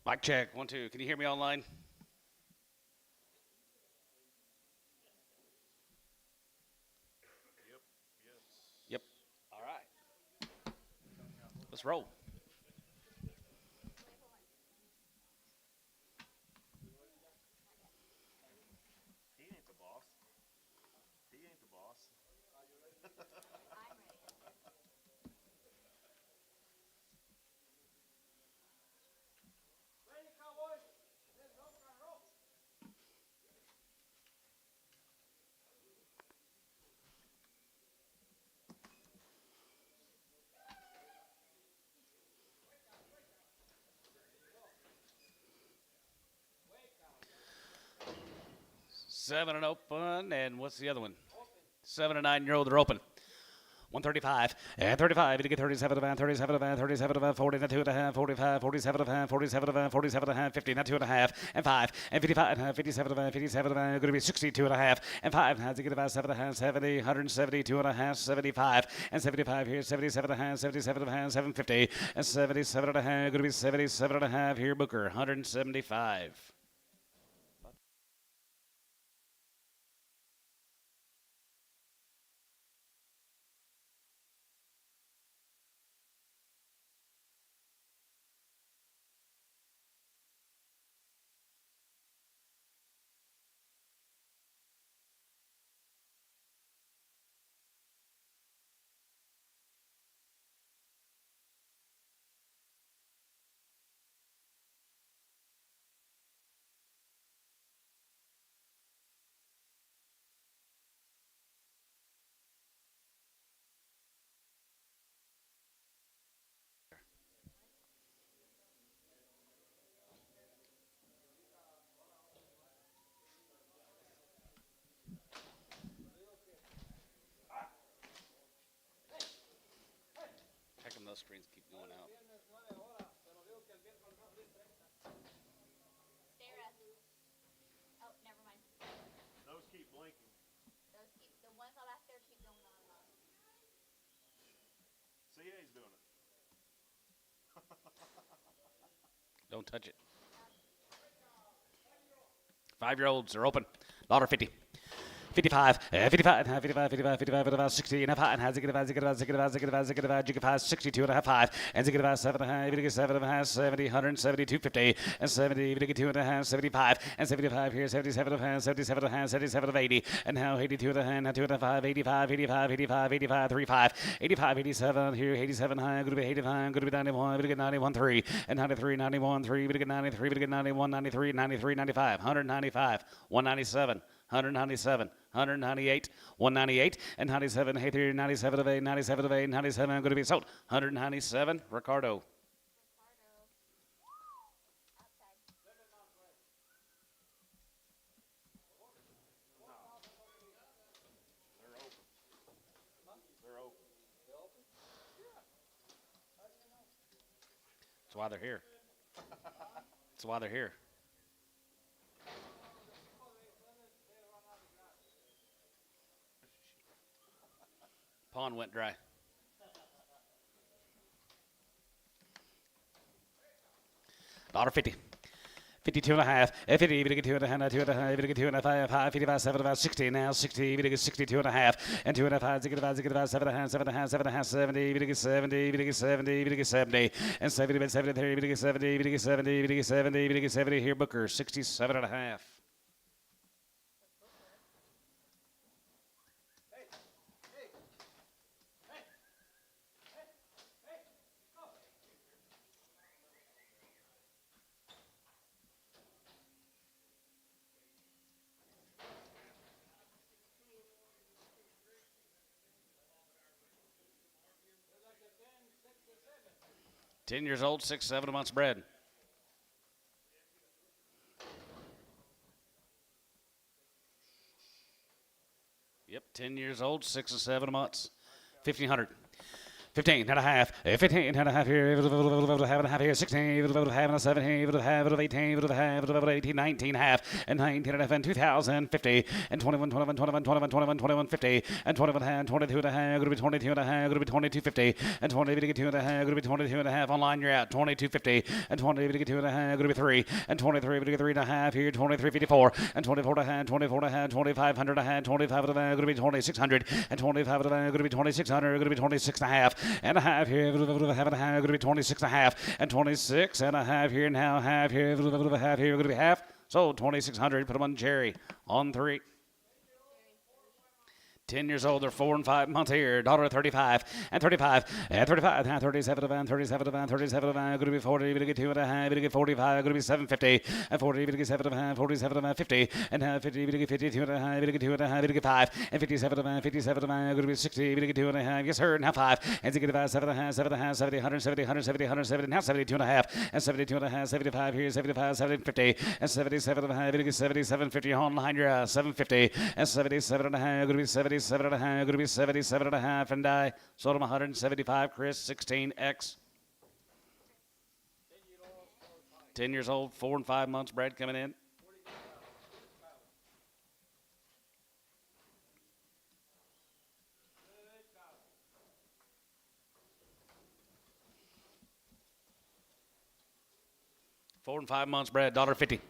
Mic check. 1, 2. Can you hear me online? Yep. All right. Let's roll. He ain't the boss. He ain't the boss. Ready, Cowboys? Let's rock and roll. 7 and open. And what's the other one? 7 and 9-year-old are open. 135 and 35. You get 37 of a 37 of a 37 of a 40 and 2 and a half 45 47 of a 47 of a 47 and a half 50 and 2 and a half and 5 and 55 and a half 57 of a 57 of a going to be 62 and a half and 5 has to get about 7 and a half 70 172 and a half 75 and 75 here 77 and a half 77 and a half 750 and 77 and a half going to be 77 and a half here Booker 175. How come those screens keep going out? Stare at. Oh, never mind. Those keep blinking. Those keep the ones on back there keep going on and on. CA's doing it. Don't touch it. 5-year-olds are open. $50. 55, 55, 55, 55, 55, about 60 and a half, and has a good about, 62 and a half, 5, and a good about 7 and a half, even 7 and a half, 70, 172, 50, and 70, even 2 and a half, 75, and 75 here, 77 and a half, 77 and a half, 77 of 80, and now 82 and a half, now 2 and a half, 85, 85, 85, 85, 35, 85, 87, here, 87 high, going to be 85, going to be 91, going to get 91, 3, and 93, 91, 3, going to get 93, going to get 91, 93, 93, 95, 195, 197, 197, 198, 198, and 97, hey, 3, 97 of 8, 97 of 8, 97, I'm going to be sold. 197, Ricardo. They're open. They're open. That's why they're here. That's why they're here. Pond went dry. $50. 52 and a half, 50, 2 and a half, 2 and a half, 2 and a half, 5, 55, 7 about 60, now 60, 62 and a half, and 2 and a half, 7 and a half, 7 and a half, 7 and a half, 70, 70, 70, 70, and 70, 73, 70, 70, 70, 70, here Booker, 67 and a half. Ten, 10 years old, 6, 7 months bred. Yep, 10 years old, 6 or 7 months. 1,500. 15 and a half, 15 and a half here, have and a half here, 16, have and a 17, have 18, have 18, 19 half, and 19 and a half, and 2050, and 21, 21, 21, 21, 21, 21, 50, and 21 and a half, 22 and a half, going to be 22 and a half, going to be 2250, and 20, going to get 2 and a half, going to be 22 and a half, online you're out, 2250, and 20, going to get 2 and a half, going to be 3, and 23, going to get 3 and a half here, 2354, and 24 and a half, 24 and a half, 2500 and a half, 25 and a half, going to be 2600, and 25 and a half, going to be 2600, going to be 26 and a half, and a half here, have and a half, going to be 26 and a half, and 26 and a half here, now half here, half here, going to be half, so 2600, put them on Jerry, on 3. 10 years old, they're 4 and 5 months here. Daughter 35 and 35 and 35 and 37 and 37 and 37 and going to be 40. Going to get 2 and a half. Going to get 45. Going to be 750 and 40. Going to get 7 and a half. 47 and 50 and 50. Going to get 52 and a half. Going to get 2 and a half. Going to get 5 and 57 and 57 and going to be 60. Going to get 2 and a half. Yes, sir. And now 5 and to get about 7 and a half. 7 and a half. 70. 170. 170. 170. Now 72 and a half and 72 and a half. 75 here. 75. 70. 50 and 77 and a half. Going to get 77. 50 online. You're 750 and 77 and a half. Going to be 77 and a half. Going to be 77 and a half, and I sold him 175. Chris, 16X. 10 years old, 4 and 5 months bred coming in. Four and 5 months bred, $1.50.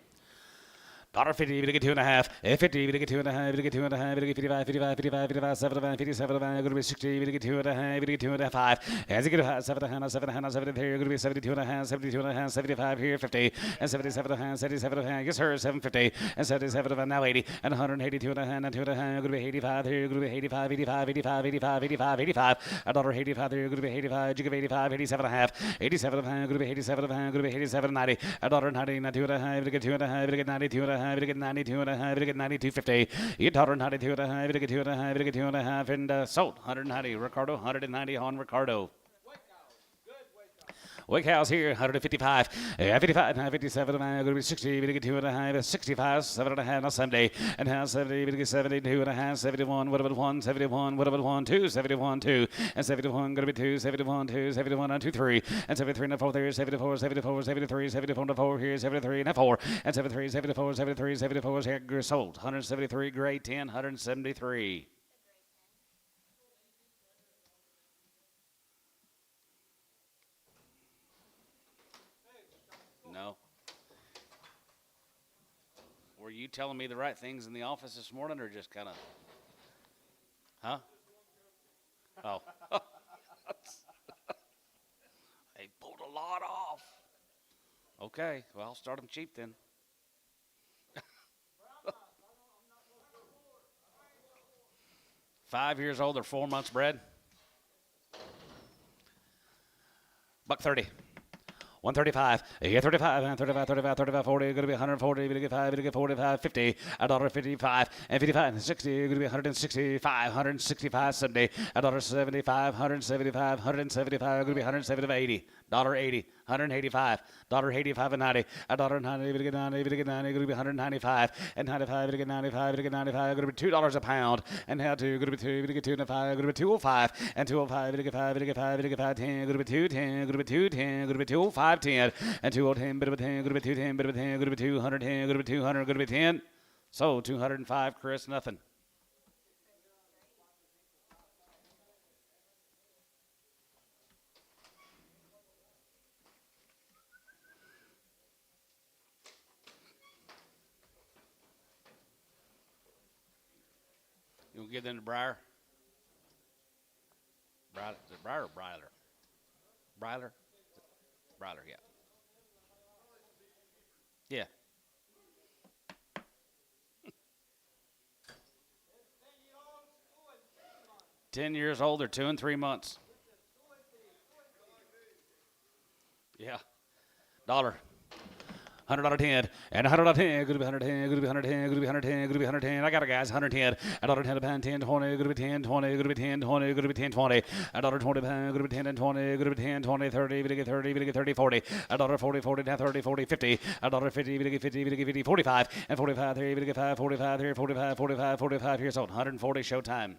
$1.50, we get 2 and a half. 50, we get 2 and a half. We get 2 and a half. We get 55, 55, 55, 55, 75, 57, going to be 60. We get 2 and a half. We get 2 and a half. 5. As you get 7 and a half, 7 and a half, 7 here. Going to be 72 and a half, 72 and a half, 75 here, 50, and 77 and a half, 77 and a half. Yes, sir, 750, and 77 and a half, now 80, and 182 and a half, and 2 and a half. Going to be 85 here. Going to be 85, 85, 85, 85, 85, 85. $1.85 here. Going to be 85. You give 85, 87 and a half, 87 and a half. Going to be 87 and a half. Going to be 87 and 90. $1.90, 2 and a half. We get 2 and a half. We get 92 and a half. We get 92 and a half. We get 92.50. You taught her 92 and a half. We get 2 and a half. We get 2 and a half. And sold 190. Ricardo 190 on Ricardo. Wake House here, 155, 55, 57, and I'm going to be 60, we get 2 and a half, 65, 7 and a half on Sunday, and now 70, we get 72 and a half, 71, what about 1, 71, what about 1, 2, 71, 2, and 71, going to be 2, 71, 2, 71, and 2, 3, and 73 and a 4 there, 74, 74, 73, 74 and a 4 here, 73 and a 4, and 73, 74, 73, 74 here, sold, 173, grade 10, 173. No. Were you telling me the right things in the office this morning or just kind of, huh? Oh. They pulled a lot off. Okay, well, I'll start them cheap then. 5 years old or 4 months bred. $130. 135, 35, 35, 35, 35, 40, going to be 140, going to get 5, going to get 45, 50, $1.55, and 55, and 60, going to be 165, 165 Sunday, $1.75, 175, 175, going to be 175, 80, $1.80, 185, $1.85 and 90, $1.90, going to get 90, going to get 90, going to be 195, and 95, going to get 95, going to get 95, going to be $2 a pound, and how to, going to be 2, going to get 2 and a 5, going to be 205, and 205, going to get 5, going to get 5, going to get 5, 10, going to be 210, going to be 210, going to be 205. 10 and 210, bit of a 10, going to be 210, bit of a 10, going to be 210, going to be 200, going to be 10. So 205, Chris, nothing. You want to give them to Briar? Briar, is it Briar or Bryler? Bryler? Bryler, yeah. Yeah. $10 years old or 2 and 3 months. Yeah. $1. $100 10 and $100 10, going to be 110, going to be 110, going to be 110, going to be 110. I got it, guys. 110, $110 a pound, 10, 20, going to be 10, 20, going to be 10, 20, going to be 10, 20. $1.20 a pound, going to be 10 and 20, going to be 10, 20, 30, we get 30, we get 30, 40. $1.40, 40, now 30, 40, 50. $1.50, we get 50, we get 50, 45, and 45 here, we get 5, 45 here, 45, 45, 45 here. So 140 showtime.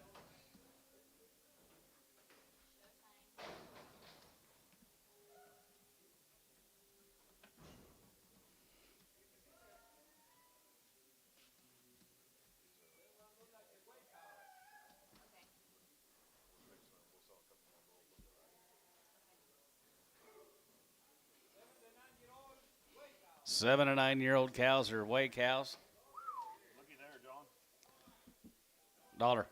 7 and 9-year-old cows are weigh cows. Looky there, John. Dollar.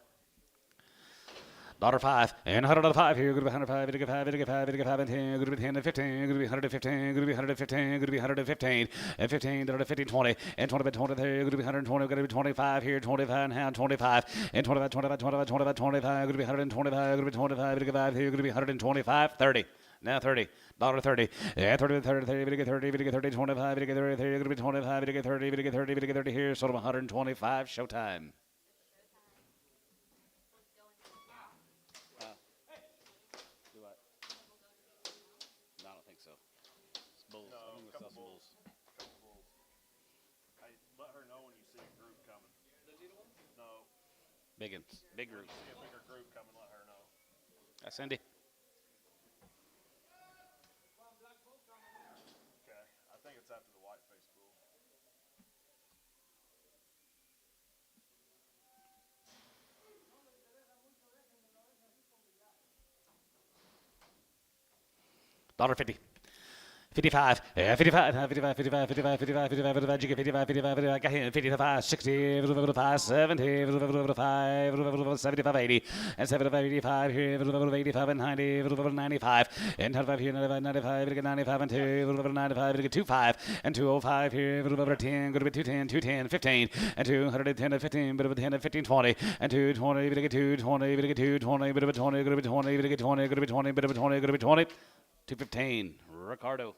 $5 and $100 here. Good to be 105. Good to get 5. Good to get 5. Good to get 5 and 10. Good to be 10 and 15. Good to be 115. Good to be 115. Good to be 115 and 15. Good to 50, 20 and 20 by 23. Good to be 120. Good to be 25 here. 25 and half. 25 and 25, 25, 25, 25, 25. Good to be 125. Good to be 25. Good to get 5 here. Good to be 125. 30. Now 30. $30. Yeah, 30, 30, 30, we get 30, we get 30, 25, we get 30, 30, gonna be 25, we get 30, we get 30, we get 30 here, sort of 125, showtime. Do what? No, I don't think so. It's bulls. No, I think couple it's some bulls. Couple bulls. Hey, let her know when you see a group coming. No. Big ones. Big When group. you see a bigger group coming, let her know. That's Cindy. Okay. I think it's after the white face bull. $50. 55, 55, 55, 55, 55, 55, 55, 55, 55, 55, got him, 55, 60, 55, 70, 55, 75, 80, and 75, 85 here, 85 and 90, 95, and 95 here, 95, 95 and 2, 95, 25, and 205 here, 10, going to be 210, 210, 15, and 210 and 15, bit of a 10 and 15, 20, and 220, bit of 220, bit of 220, bit of 20, going to be 20, bit of 20, going to be 20, bit of 20, going to be 20, 215, Ricardo.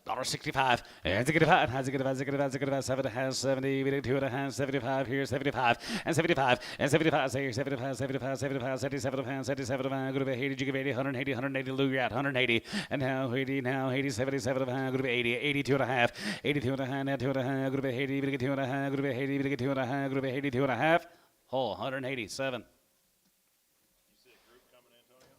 $65 and $65 has $65 7 has 70 we did 2 and a half 75 here 75 and 75 and 75 say 75 75 75 77 77 go to be 80 you give 80 180 180 Lou you're at 180 and now 80 77 go to be 80 82 and a half 82 and a half now 2 and a half go to be 80 we get 2 and a half go to be 80 we get 2 and a half go to be 82 and a half whole 187. You see a group coming, Antonio?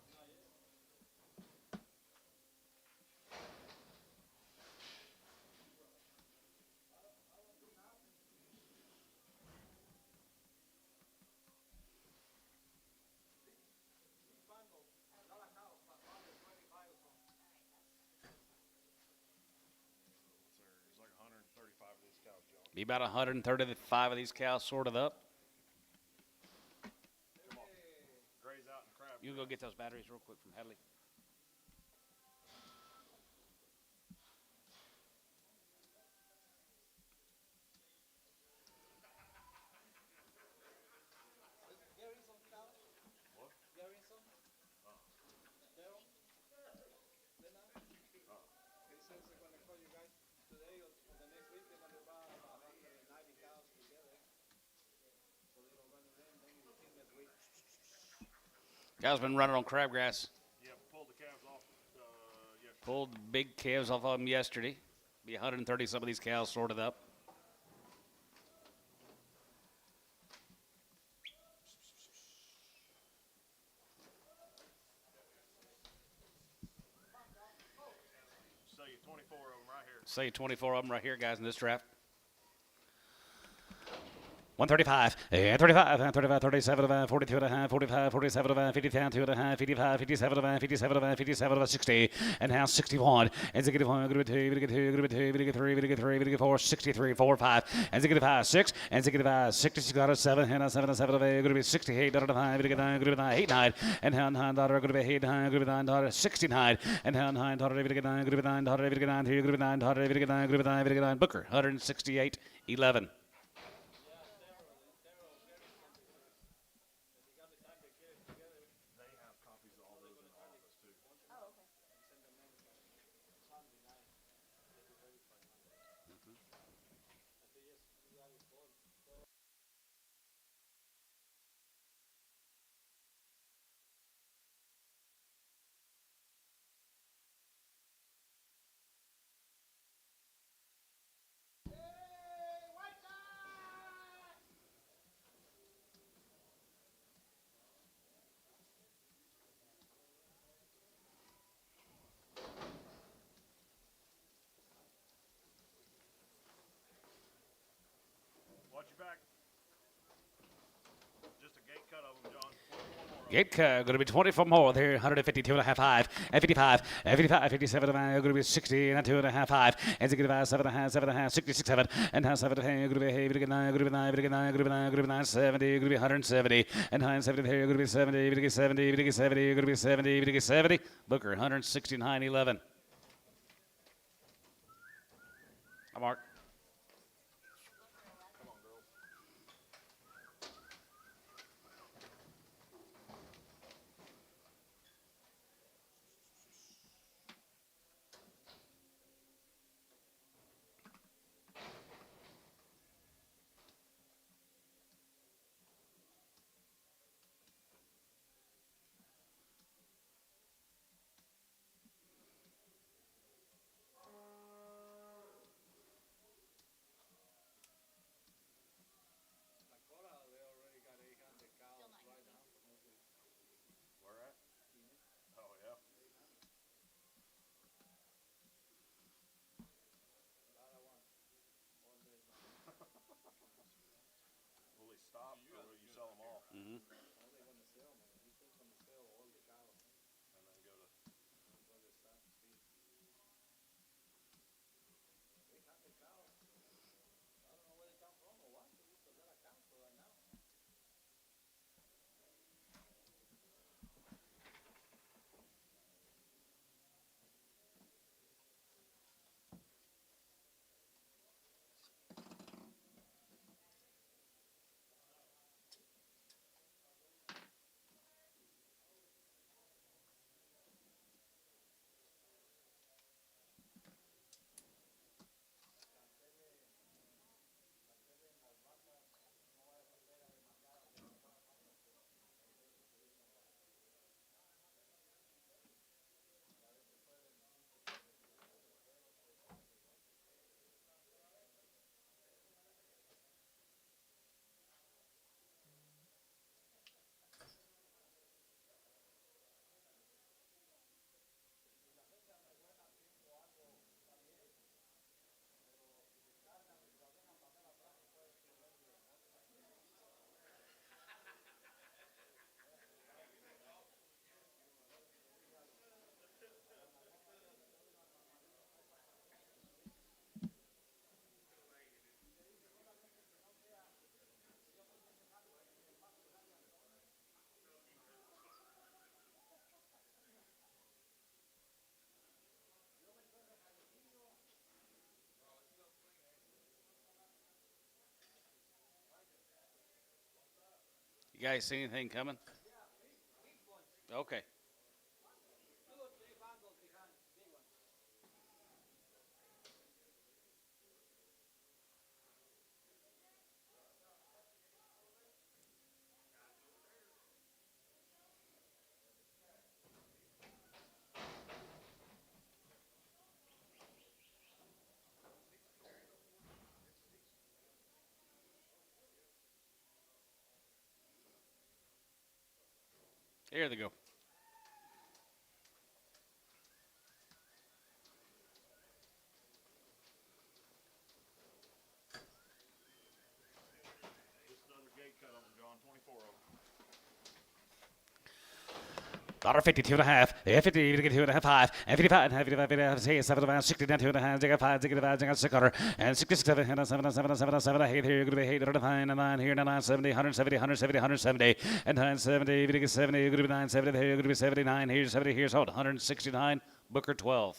There's like 135 of these cows, John. Be about 135 of these cows sorted up. Come on. Graze out and crab. You go get those batteries real quick from Hadley. Guys been running on crabgrass. Yeah, pulled the calves off. Yeah. Pulled the big calves off of them yesterday. Be 130 some of these cows sorted up. So you 24 of them right here. Say 24 of them right here, guys, in this draft. 135, and 35, and 35, 37, 42 and a half, 45, 47, 52 and a half, 55, 57, 57, 57, 60, and now 61, and 61, good 2, good 2, good 2, good 3, good 3, good 4, 63, 4, 5, and 65, 6, and 65, 66, got a 7, and a 7, 7, good to be 68, got a 5, good 9, good 9, 8, 9, and now 9, daughter, good to be 8, 9, good 9, daughter, 69, and now 9, daughter, good 9, good 9, daughter, good 9, good 9, daughter, good 9, good 9, good 9, Booker, 168, 11. They have copies of all those in the office too. Oh, okay. you back. Just a gate cut of them, John. 21 more. Gate cut, going to be 24 more there, 152 and a half, 5, and 55, and 55, 57, going to be 60 and 2 and a half, 5, and 65, 7 and a half, 7 and a half, 66, 7, and 7 and a half, going to be 8, going to be 9, going to be 9, going to be 9, going to be 9, going to be 9, 70, going to be 170, and 170 here, going to be 70, going to be 70, going to be 70, going to be 70, going to be 70, Booker, 169.11. Mark. Where at? Oh, yeah. Will he stop or will you sell them all? Mm-hmm. And then go to. You guys see anything coming? Okay. Here they go. Just another gate cut of them, John. 24 of them. $52 and a half, 50, 52 and a half, 5, and 55 and a half, 55 and a half, 7, 60, 2 and a half, 5, 65, 600, and 67, and 7, 7, 7, 7, 8 here, going to be 8, 9 here, 970, 170, 170, 170, and 970, 70, going to be 970 here, going to be 79 here, 70 here, sold 169, Booker 12.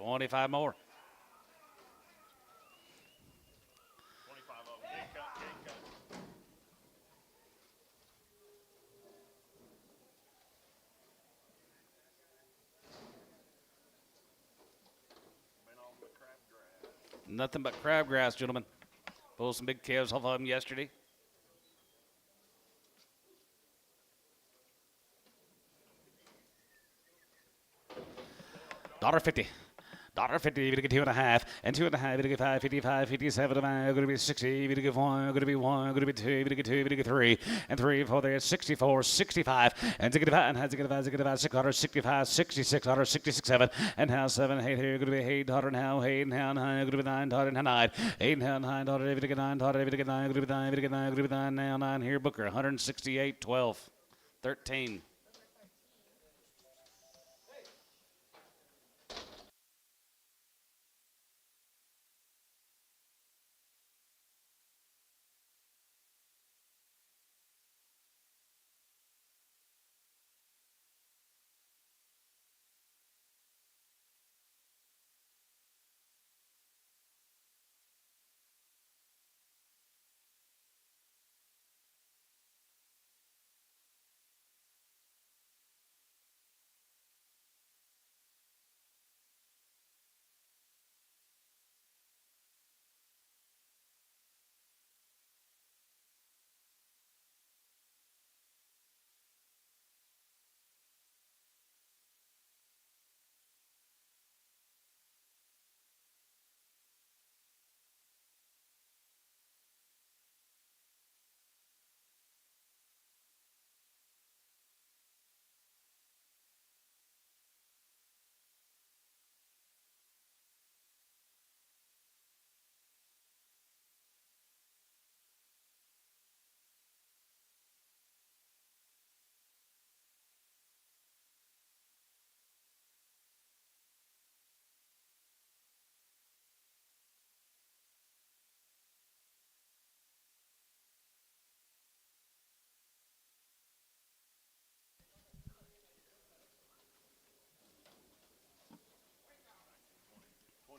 25 more. 25 of them. Gate cut, gate cut. Been on the crabgrass. Nothing but crabgrass, gentlemen. Pulled some big calves off of them yesterday. $1.50. $1.50, we get 2.5, and 2.5, we get 5, 55, 57, going to be 60, we get 1, going to be 1, going to be 2, we get 2, we get 3, and 3, 4, there, 64, 65, and 65, and 65, 665, 66, 66, 7, and now 7, 8 here, going to be 8, now, 8, now, 9, going to be 9, now 9, 8, now, 9, we get 9, we get 9, going to be 9, we get 9, going to be 9, now 9 here, Booker, 168, 12, 13.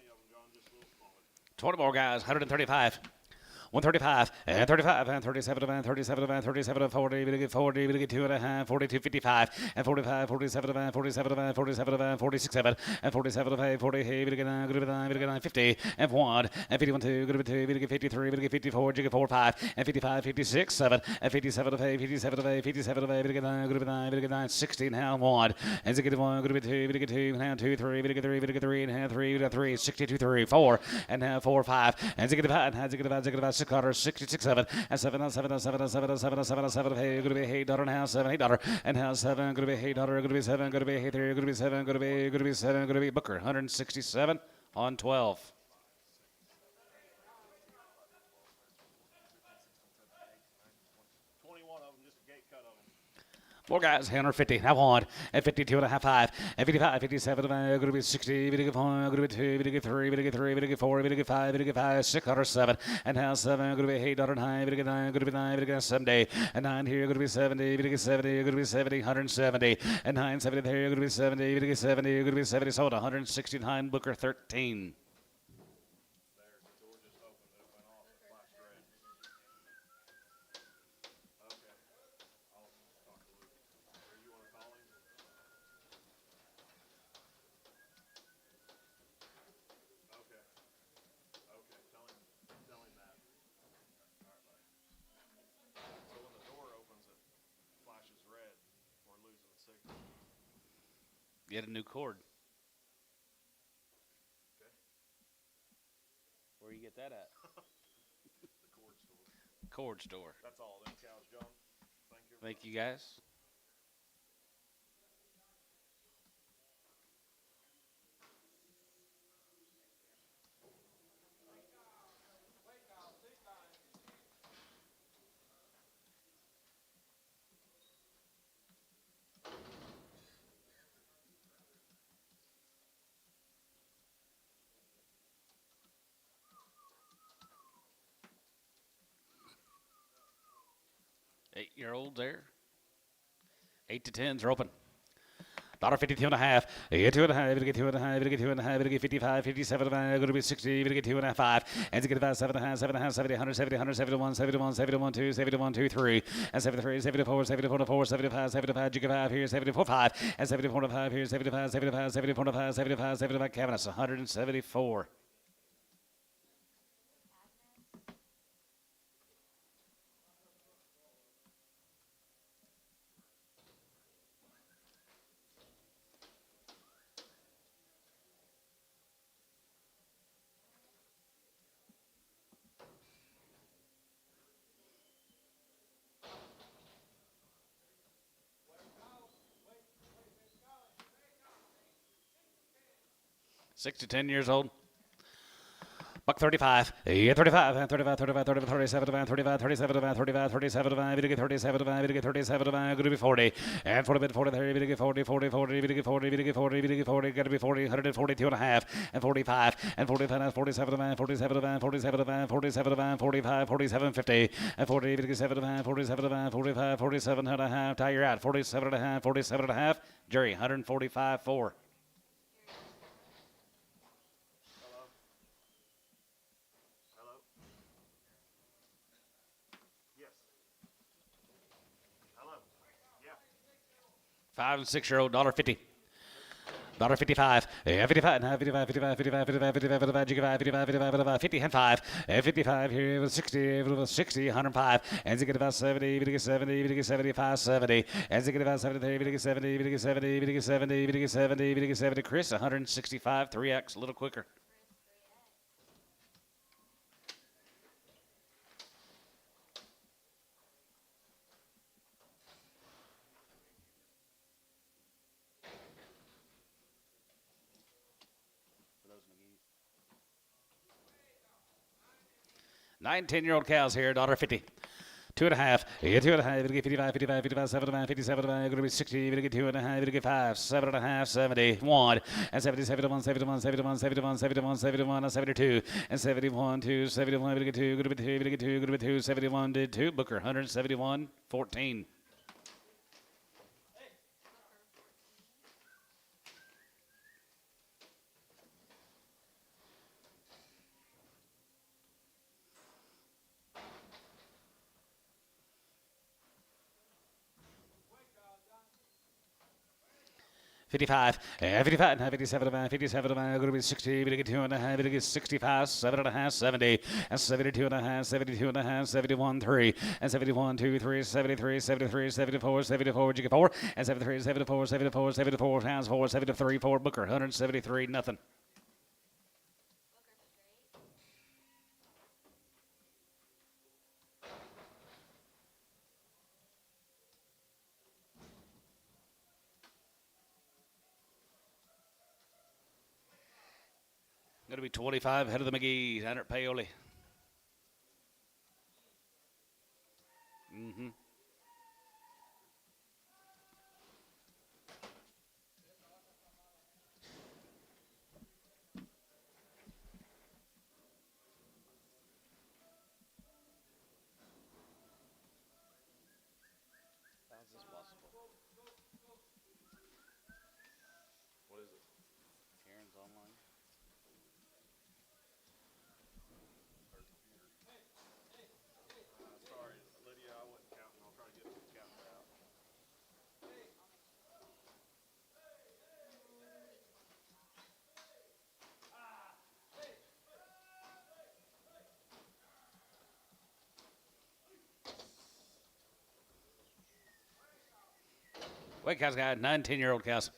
Of them, John, just a little smaller. 20 more guys, 135. 135, and 35, and 37, and 37, and 37, and 40, we get 40, we get 2.5, 42, 55, and 45, 47, and 47, and 47, and 46, 7, and 47, and 40, hey, we get 9, we get 9, we get 9, 50, and 1, and 51, 2, we get 2, we get 53, we get 54, we get 4, 5, and 55, 56, 7, and 57, 57, 57, we get 9, we get 9, we get 9, 60, now 1, and 1, we get 2, we get 2, now 2, 3, we get 3, we get 3, and 3, we get 3, 62, 3, 4, and now 4, 5, and 5, and 6, 66, 7, and 7, 7, 7, 7, 7, 7, 7, hey, going to be $8 now, 7, $8, and now 7, going to be $8, going to be 7, going to be 8, going to be 7, going to be 7, going to be Booker, 167 on 12. 21 of them, just a gate cut of them. More guys, 150, now 1, and 52.5, 5, and 55, 57, going to be 60, we get 4, going to be 2, we get 3, we get 3, we get 4, we get 5, we get 5, 6, 7, and now 7, going to be $8, 9, we get 9, going to be 9, we get 70, and 9 here, going to be 70, we get 70, going to be 70, 170, and 9, 70 there, going to be 70, we get 70, going to be 70, sold 169, Booker 13. Get a new cord. Okay. Where you get that at? The cord store. Cord store. That's all them cows, John. Thank you. Thank you, guys. Eight-year-olds there. 8 to 10s are open. $1.52 and a half. You get 2.5. You get 2.5. You get 2.5. You get 55, 57. Going to be 60. You get 2.5, 5. And you get about 7.5, 7.5, 70, 170, 171, 71, 71, 2, 71, 2, 3. And 73, 74, 74, 4, 75, 75. You get 5 here, 74, 5. And 74, 5 here, 75, 75, 74, 5, 75, 75. Kevin, that's 174. Six to 10 years old. Buck 35. Yeah, 35, 35, 35, 35, 37, 35, 37, 35, 37, you get 37, you get 37, going to be 40. And 40, 40, 30, you get 40, 40, 40, you get 40, you get 40, you get 40, got to be 40, 142 and a half, and 45, and 45, 47, 47, 47, 47, 45, 47, 50, and 40, you get 7, 47, 45, 47 and a half, tie your out, 47 and a half, 47 and a half, Jerry, 145, 4. Hello? Yes. Hello? Yeah. 5 and 6 year old, $1.50. $1.55. 55, 55, 55, 55, 55, 55, 55, 55, 55, 50 and 5. 55 here with 60, 60, 105. And you get about 70, you get 70, you get 75, 70. And you get about 73, you get 70, you get 70, you get 70, you get 70, you get 70. Chris, 165, 3X, a little quicker. Nine, 10-year-old cows here, $1.50. 2.5. You get 2.5. You get 55, 55, 55, 75, 57. You're going to be 60. You get 2.5. You get 5, 7.5, 71, and 70, 71, 71, 71, 71, 71, 71, and 72, and 71, 2, 71. You get 2. Going to be 2. You get 2. Going to be 2. 71 did 2. Booker 171, 14. $55, 55, 57, 57, going to be 60, you get 2.5, you get 65, 7.5, 70, and 72.5, 72.5, 71, 3, and 71, 2, 3, 73, 73, 74, 74, you get 4, and 73, 74, 74, 74, pounds 4, 73, 4, Booker, 173, nothing. Going to be 25, head of the McGee's, Andrew Paoli. Mm-hmm. How's this possible? What is it? Karen's online? Her computer. Sorry, Lydia, I wasn't counting. I'll try to get it counted out. White cows got 9, 10-year-old cows.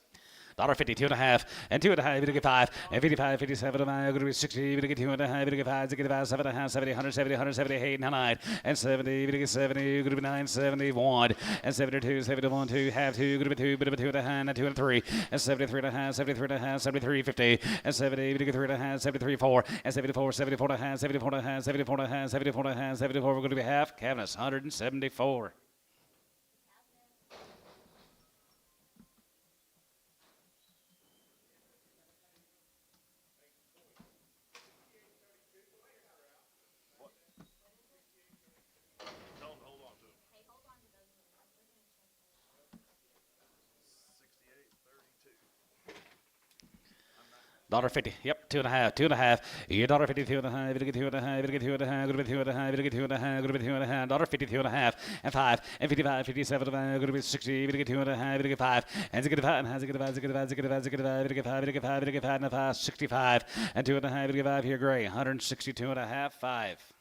$1.50, 2.5, and 2.5, you get 5, and 55, 57, going to be 60, you get 2.5, you get 5, you get 5, 7.5, 70, 170, 178, 9, and 70, you get 70, you're going to be 9, 71, and 72, 71, 2, half 2, you're going to be 2, bit of a 2.5, and 2 and 3, and 73.5, 73.5, 73, 50, and 70, you get 3.5, 73, 4, and 74, 74.5, 74.5, 74.5, 74.5, 74, we're going to be half, cabinets, 174. Tell them to hold on to it. Hey, hold on to those. We're gonna check those. 68, 32. $1.50. Yep, 2.5, 2.5. Yeah, $1.50, 2.5. It'll get 2.5. It'll get 2.5. It'll be 2.5. It'll get 2.5. It'll be 2.5. $1.50, 2.5, and 5, and 55, 57. It'll be 60. It'll get 2.5. It'll get 5, and it'll get 5, and has it get 5. It'll get 5. It'll get 5. It'll get 5. It'll get 5. It'll get 5. It'll get 5, and 5, 65, and 2.5. It'll get 5 here, Gray. 162.5, 5.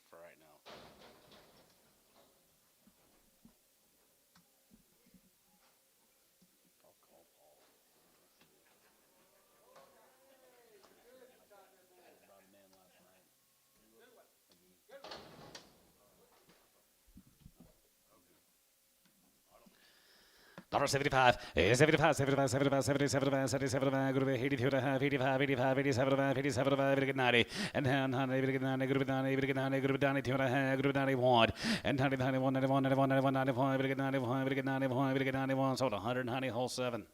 For right now. I'll call Paul. I brought him in last night. $1.75, 75, 75, 75, 77, 77, group 82 and a half, 85, 85, 87, 87, it'll get 90, and 100, it'll get 90, group 90, it'll get 90, group 92 and a half, group 91, and 90, 91, 91, 91, 91, 95, it'll get 95, it'll get 95, it'll get 91, sold 190, whole 7.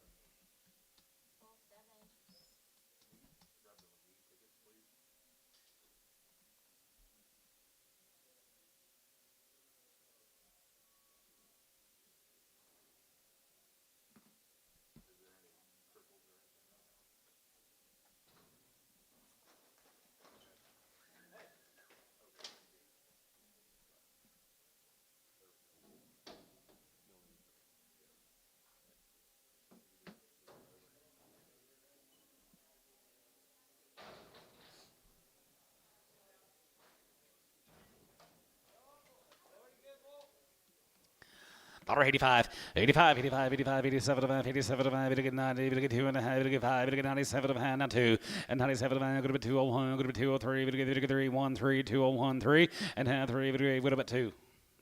$1.85, 85, 85, 85, 87, 87, it'll get 90, it'll get 2 and a half, it'll get 5, it'll get 97 of a hand, not 2, and 97 of a hand, go to 201, go to 203, it'll get 3, 1, 3, 201, 3, and hand 3, it'll get 2,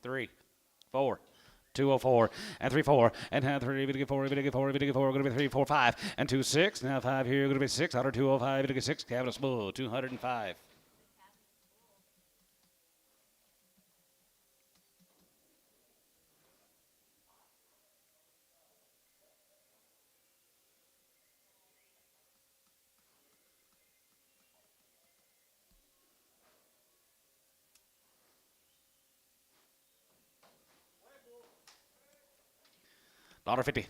3, 4, 204 and 3-4 and now 3 4 going to be 3 4 5 and 2 6 now 5 here going to be 6 out of 205 6 cabinet smooth 205. $1.50.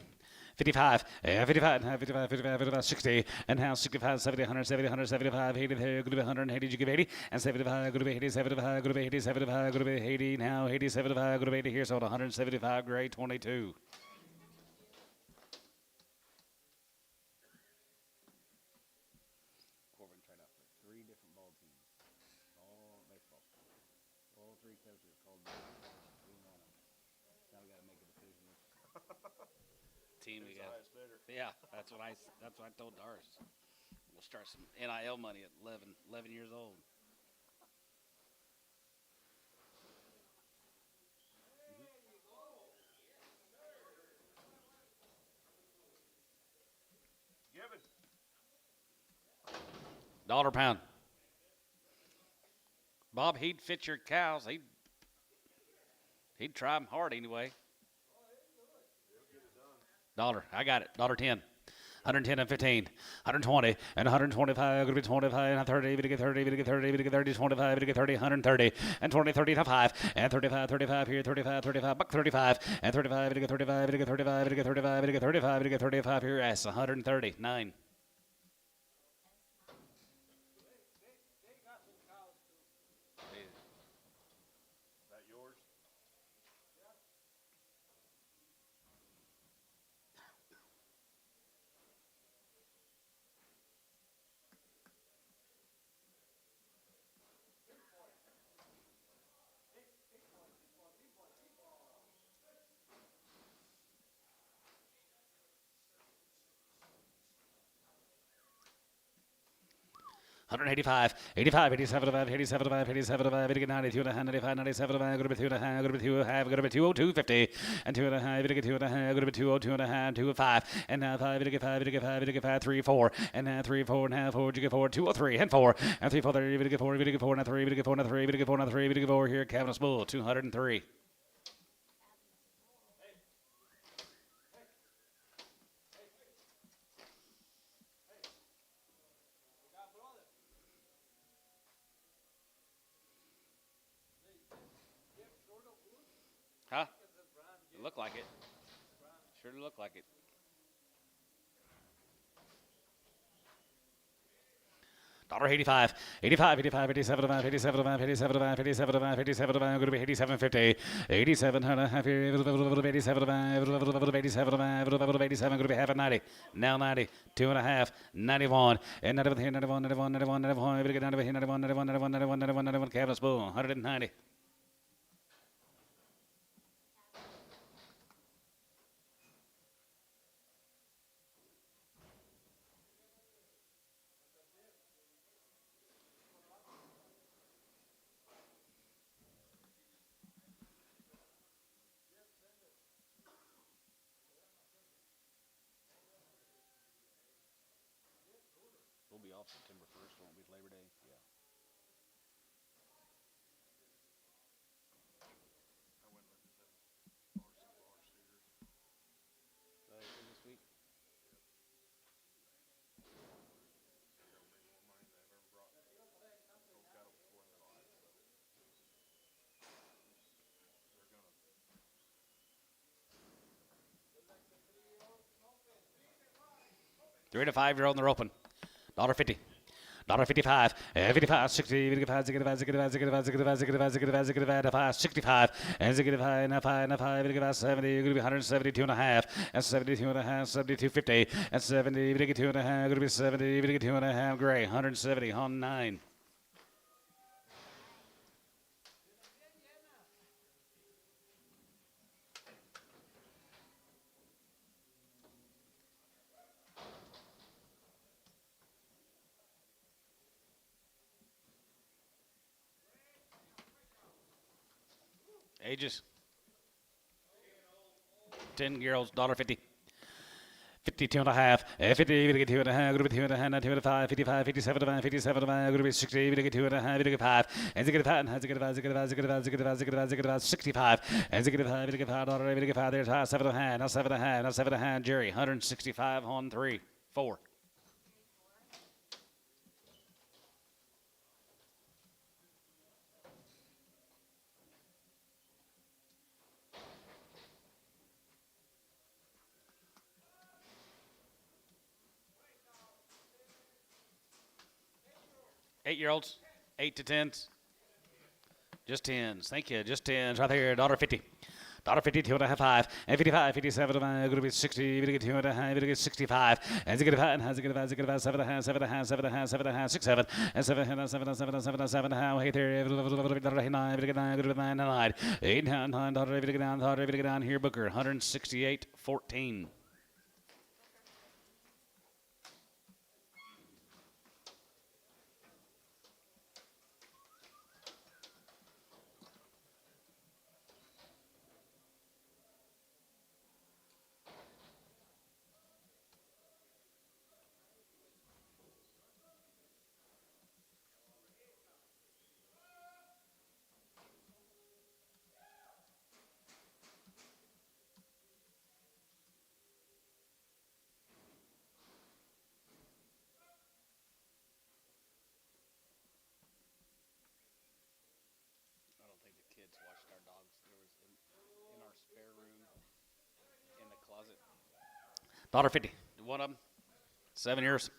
55, 55, 55, 55, 55, 60, and now 65, 70, 170, 175, 80, there, go to be 180, you give 80, and 75, go to be 80, 75, go to be 80, 75, go to be 80, now 80, 75, go to be 80, here, so 175, grade 22. Corbin tried out for 3 different ball teams, all baseball. All 3 coaches called me. We won them. Now we got to make a decision. Team we got. Yeah, that's what I told Doris. We'll start some NIL money at 11 years old. Give it. $1 pound. Bob, he'd fit your cows. He'd try them hard anyway. $1. I got it. $1.10. 110 and 15, 120 and 125. Going to be 25 and 30. We get 30. We get 30. We get 30. 25. We get 30. 130 and 20. 30 to 5 and 35. 35 here. 35. 35. Buck 35 and 35. We get 35. We get 35. We get 35. We get 35. We get 35 here. That's 130. 9. That yours? $185, 85, 87, 87, 87, 90, 2 and a half, 95, 97, going to be 2 and a half, going to be 2 and a half, going to be 202, 50, and 2 and a half, 2 and a half, going to be 202 and a half, 2 and 5, and now 5, 5, 3, 4, and now 3, 4 and a half, 4, 4, 203, and 4, and 3, 4, 3, 4, 4, and 3, 4, and 3, 4, and 3, 4 here, Cabinet Bull, 203. Huh? It looked like it. Sure looked like it. $85, 85, 85, 87, 87, 87, 87, 87, going to be 87, 50, 87 and a half here, 87, 87, going to be half at 90, now 90, 2 and a half, 91, and 91 here, 91, 91, 91, 91, we get down to here, 91, 91, 91, 91, 91, 91, Cabinet Bull, 190. We'll be off September 1st, won't be Labor Day. Yeah. I went and looked at some large steers. This week. They're gonna bring more money than they've ever brought. Those cattle before in their lives. They're gonna. 3 to 5 year old and they're open. $1.50. $1.55, 55, 60, 55, 65, 65, 65, 65, 65, 65, 65, and 65, and 5, and 5, 55, 70, you're going to be 172 and a half, and 72 and a half, 72, 50, and 70, 52 and a half, going to be 70, 52 and a half, gray, 170 on 9. Ages. 10-year-olds, $1.50. 52 and a half, 50, 52 and a half, group 2 and a half, 2 and a 5, 55, 57 and a half, 57 and a half, group 60, 2 and a half, 5, and 5, and 65, and 5, there's high, 7 and a half, now 7 and a half, now 7 and a half, Jerry, 165 on 3, 4. Eight-year-olds, 8 to 10s. Just 10s. Thank you. Just 10s right there. $1.50. $1.50, 2 and a half, 5, and 55, 57, going to be 60, going to get 2 and a half, going to get 65, and 5, and 5, 7 and a half, 7 and a half, 7 and a half, 7 and a half, 7 and a half, 6, 7, and 7 and 7 and 7 and 7 and 7 and a half, 8 there, 9, going to get 9, 9, 8, 9, 9, going to get down here, Booker, 168-14. I don't think the kids watched our dogs. There was in our spare room in the closet. $1.50. One of them. 7 years.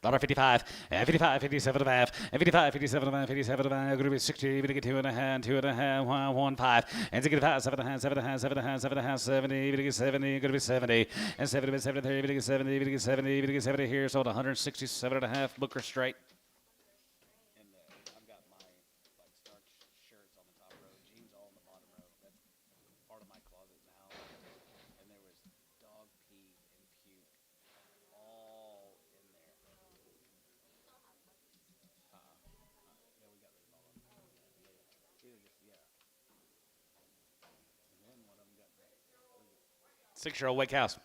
$1.55. 55, 57 and a half. 55, 57 and a half. 57 and a half. Going to be 60. Going to get 2 and a half. 2 and a half. 1, 5. And 5, 7 and a half. 7 and a half. 7 and a half. 7 and a half. 70. Going to get 70. Going to be 70. And 70. 73. Going to get 70. Going to get 70. Going to get 70 here. Sold 167 and a half. Booker straight. And I've got my like starch shirts on the top row, jeans all on the bottom row. That's part of my closet now. And there was dog pee and puke all in there. Yeah, we got rid of all of them. Either just And then one of them got that. 6-year-old Wake House.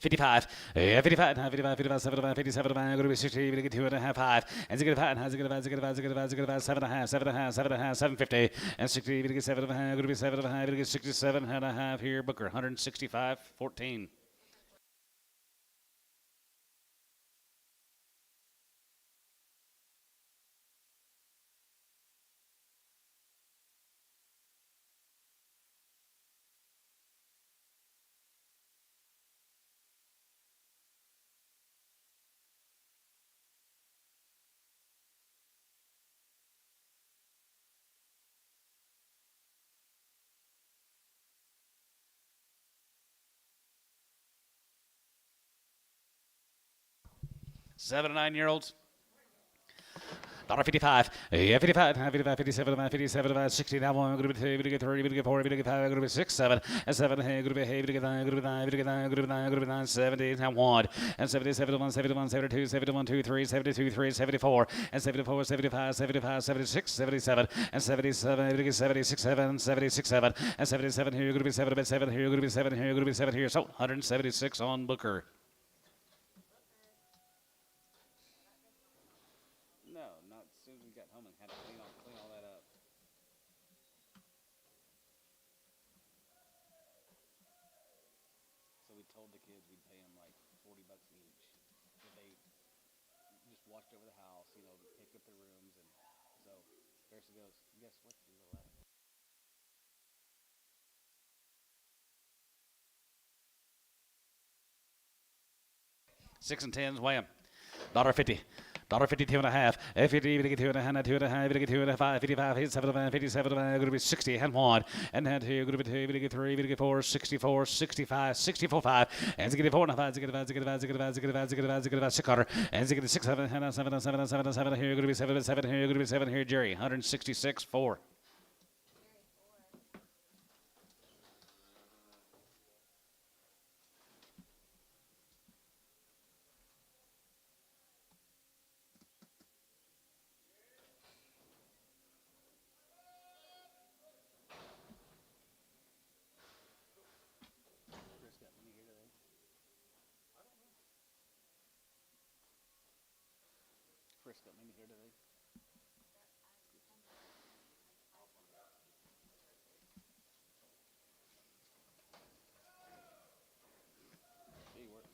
55, 55, 55, 55, 75, 57, going to be 60, going to get 2 and a half, 5, and 5, 7 and a half, 7 and a half, 7 and a half, 750, and 60, going to get 7 and a half, going to be 7 and a half, going to get 67 and a half here, Booker, 165-14. Seven and 9-year-olds. $1.55. 55, 55, 57, 57, 60. Now one. Going to be 2. Going to get 3. Going to get 4. Going to get 5. Going to be 6, 7, and 7. Going to be 8. Going to get 9. Going to be 9. Going to get 9. Going to be 9. Going to be 9. 70. Now 1. And 70, 71, 71, 72, 71, 2, 3, 72, 3, 74, and 74, 75, 75, 76, 77, and 77. Going to get 76, 7, 76, 7, and 77 here. Going to be 7, 7 here. Going to be 7 here. Going to be 7 here. So 176 on Booker. No, not as soon as we got home and had to clean all that up. So we told the kids we'd pay them like $40 each. So they just watched over the house, picked up their rooms, and so Darcy goes, "Guess what, you little ass?" 6 and 10s, weigh 'em. $1.50. $1.50, 2 and a half. 50, we get 2 and a half, 2 and a half, we get 2 and a half, 55, 57, 57, going to be 60, and 1, and then 2, going to be 2, we get 3, we get 4, 64, 65, 64, 5, and 4 and a 5, 5, 600, and 6, 7, 7, 7, 7, 7, 7, here, going to be 7, 7 here, going to be 7 here, Jerry, 166, 4. Chris got many here today. Gee, work.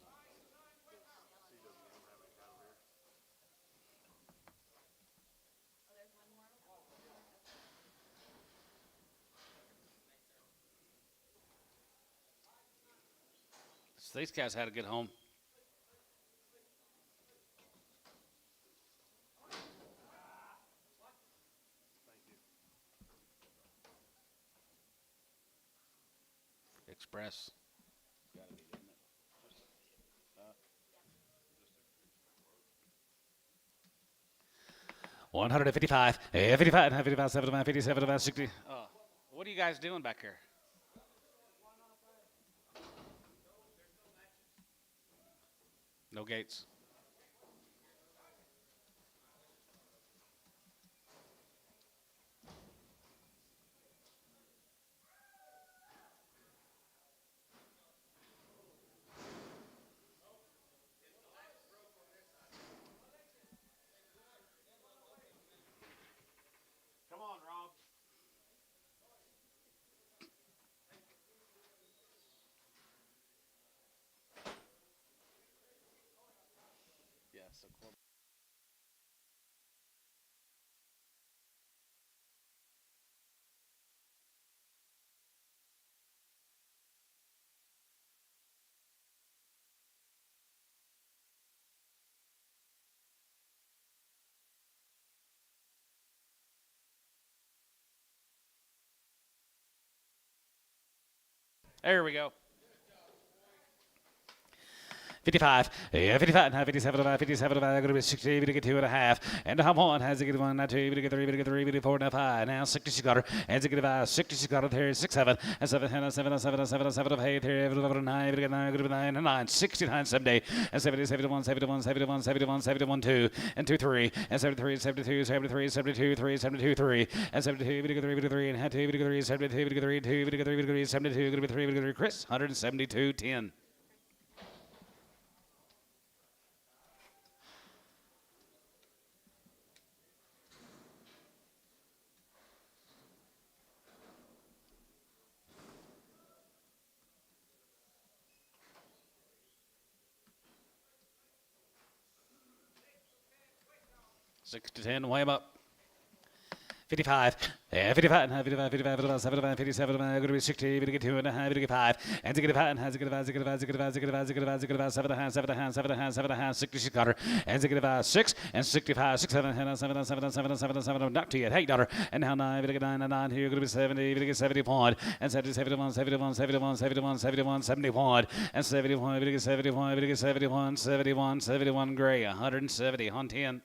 Oh, there's one more. So these guys had a good home. Express. Gotta be, isn't it? 155, 55, 55, 75, 57, 60. What are you guys doing back here? No gates. Come on, Rob. Yeah, so Corbin. There we go. 55, 55, 57, 57, going to be 60, to get 2.5. And how on has it get 1, not 2, to get 3, to get 3, to get 4, now 5. Now 60, she got her. And to get 5, 60, she got her there, 6, 7, and 7, and 7, and 7, and 7, and 7, of 8, 3, 9, to get 9, to get 9, and 9, 69 someday. And 70, 71, 71, 71, 71, 71, 2, and 2, 3, and 73, 72, 73, 72, 3, 72, 3, and 72, to get 3, to 3, and had 2, to get 3, 72, to get 3, 2, to get 3, to get 72, to get 3, to get 3, Chris, 172, 10. Six to 10, way up. 55, 55, 55, 55, 75, 57, going to be 60, to get 2 and a half, to get 5, and to get 5, and has to get 5, to get 5, to get 5, to get 5, to get 5, to get 5, 7 and a half, 7 and a half, 7 and a half, 7 and a half, 60, she got her, and to get 5, 6, and 65, 6, 7, 7, 7, 7, 7, 7, 7, knock to you, hey, daughter, and now 9, to get 9, and 9, here, going to be 70, to get 70 point, and 70, 71, 71, 71, 71, 71, 71, and 71, to get 71, to get 71, 71, 71, gray, 170, on 10.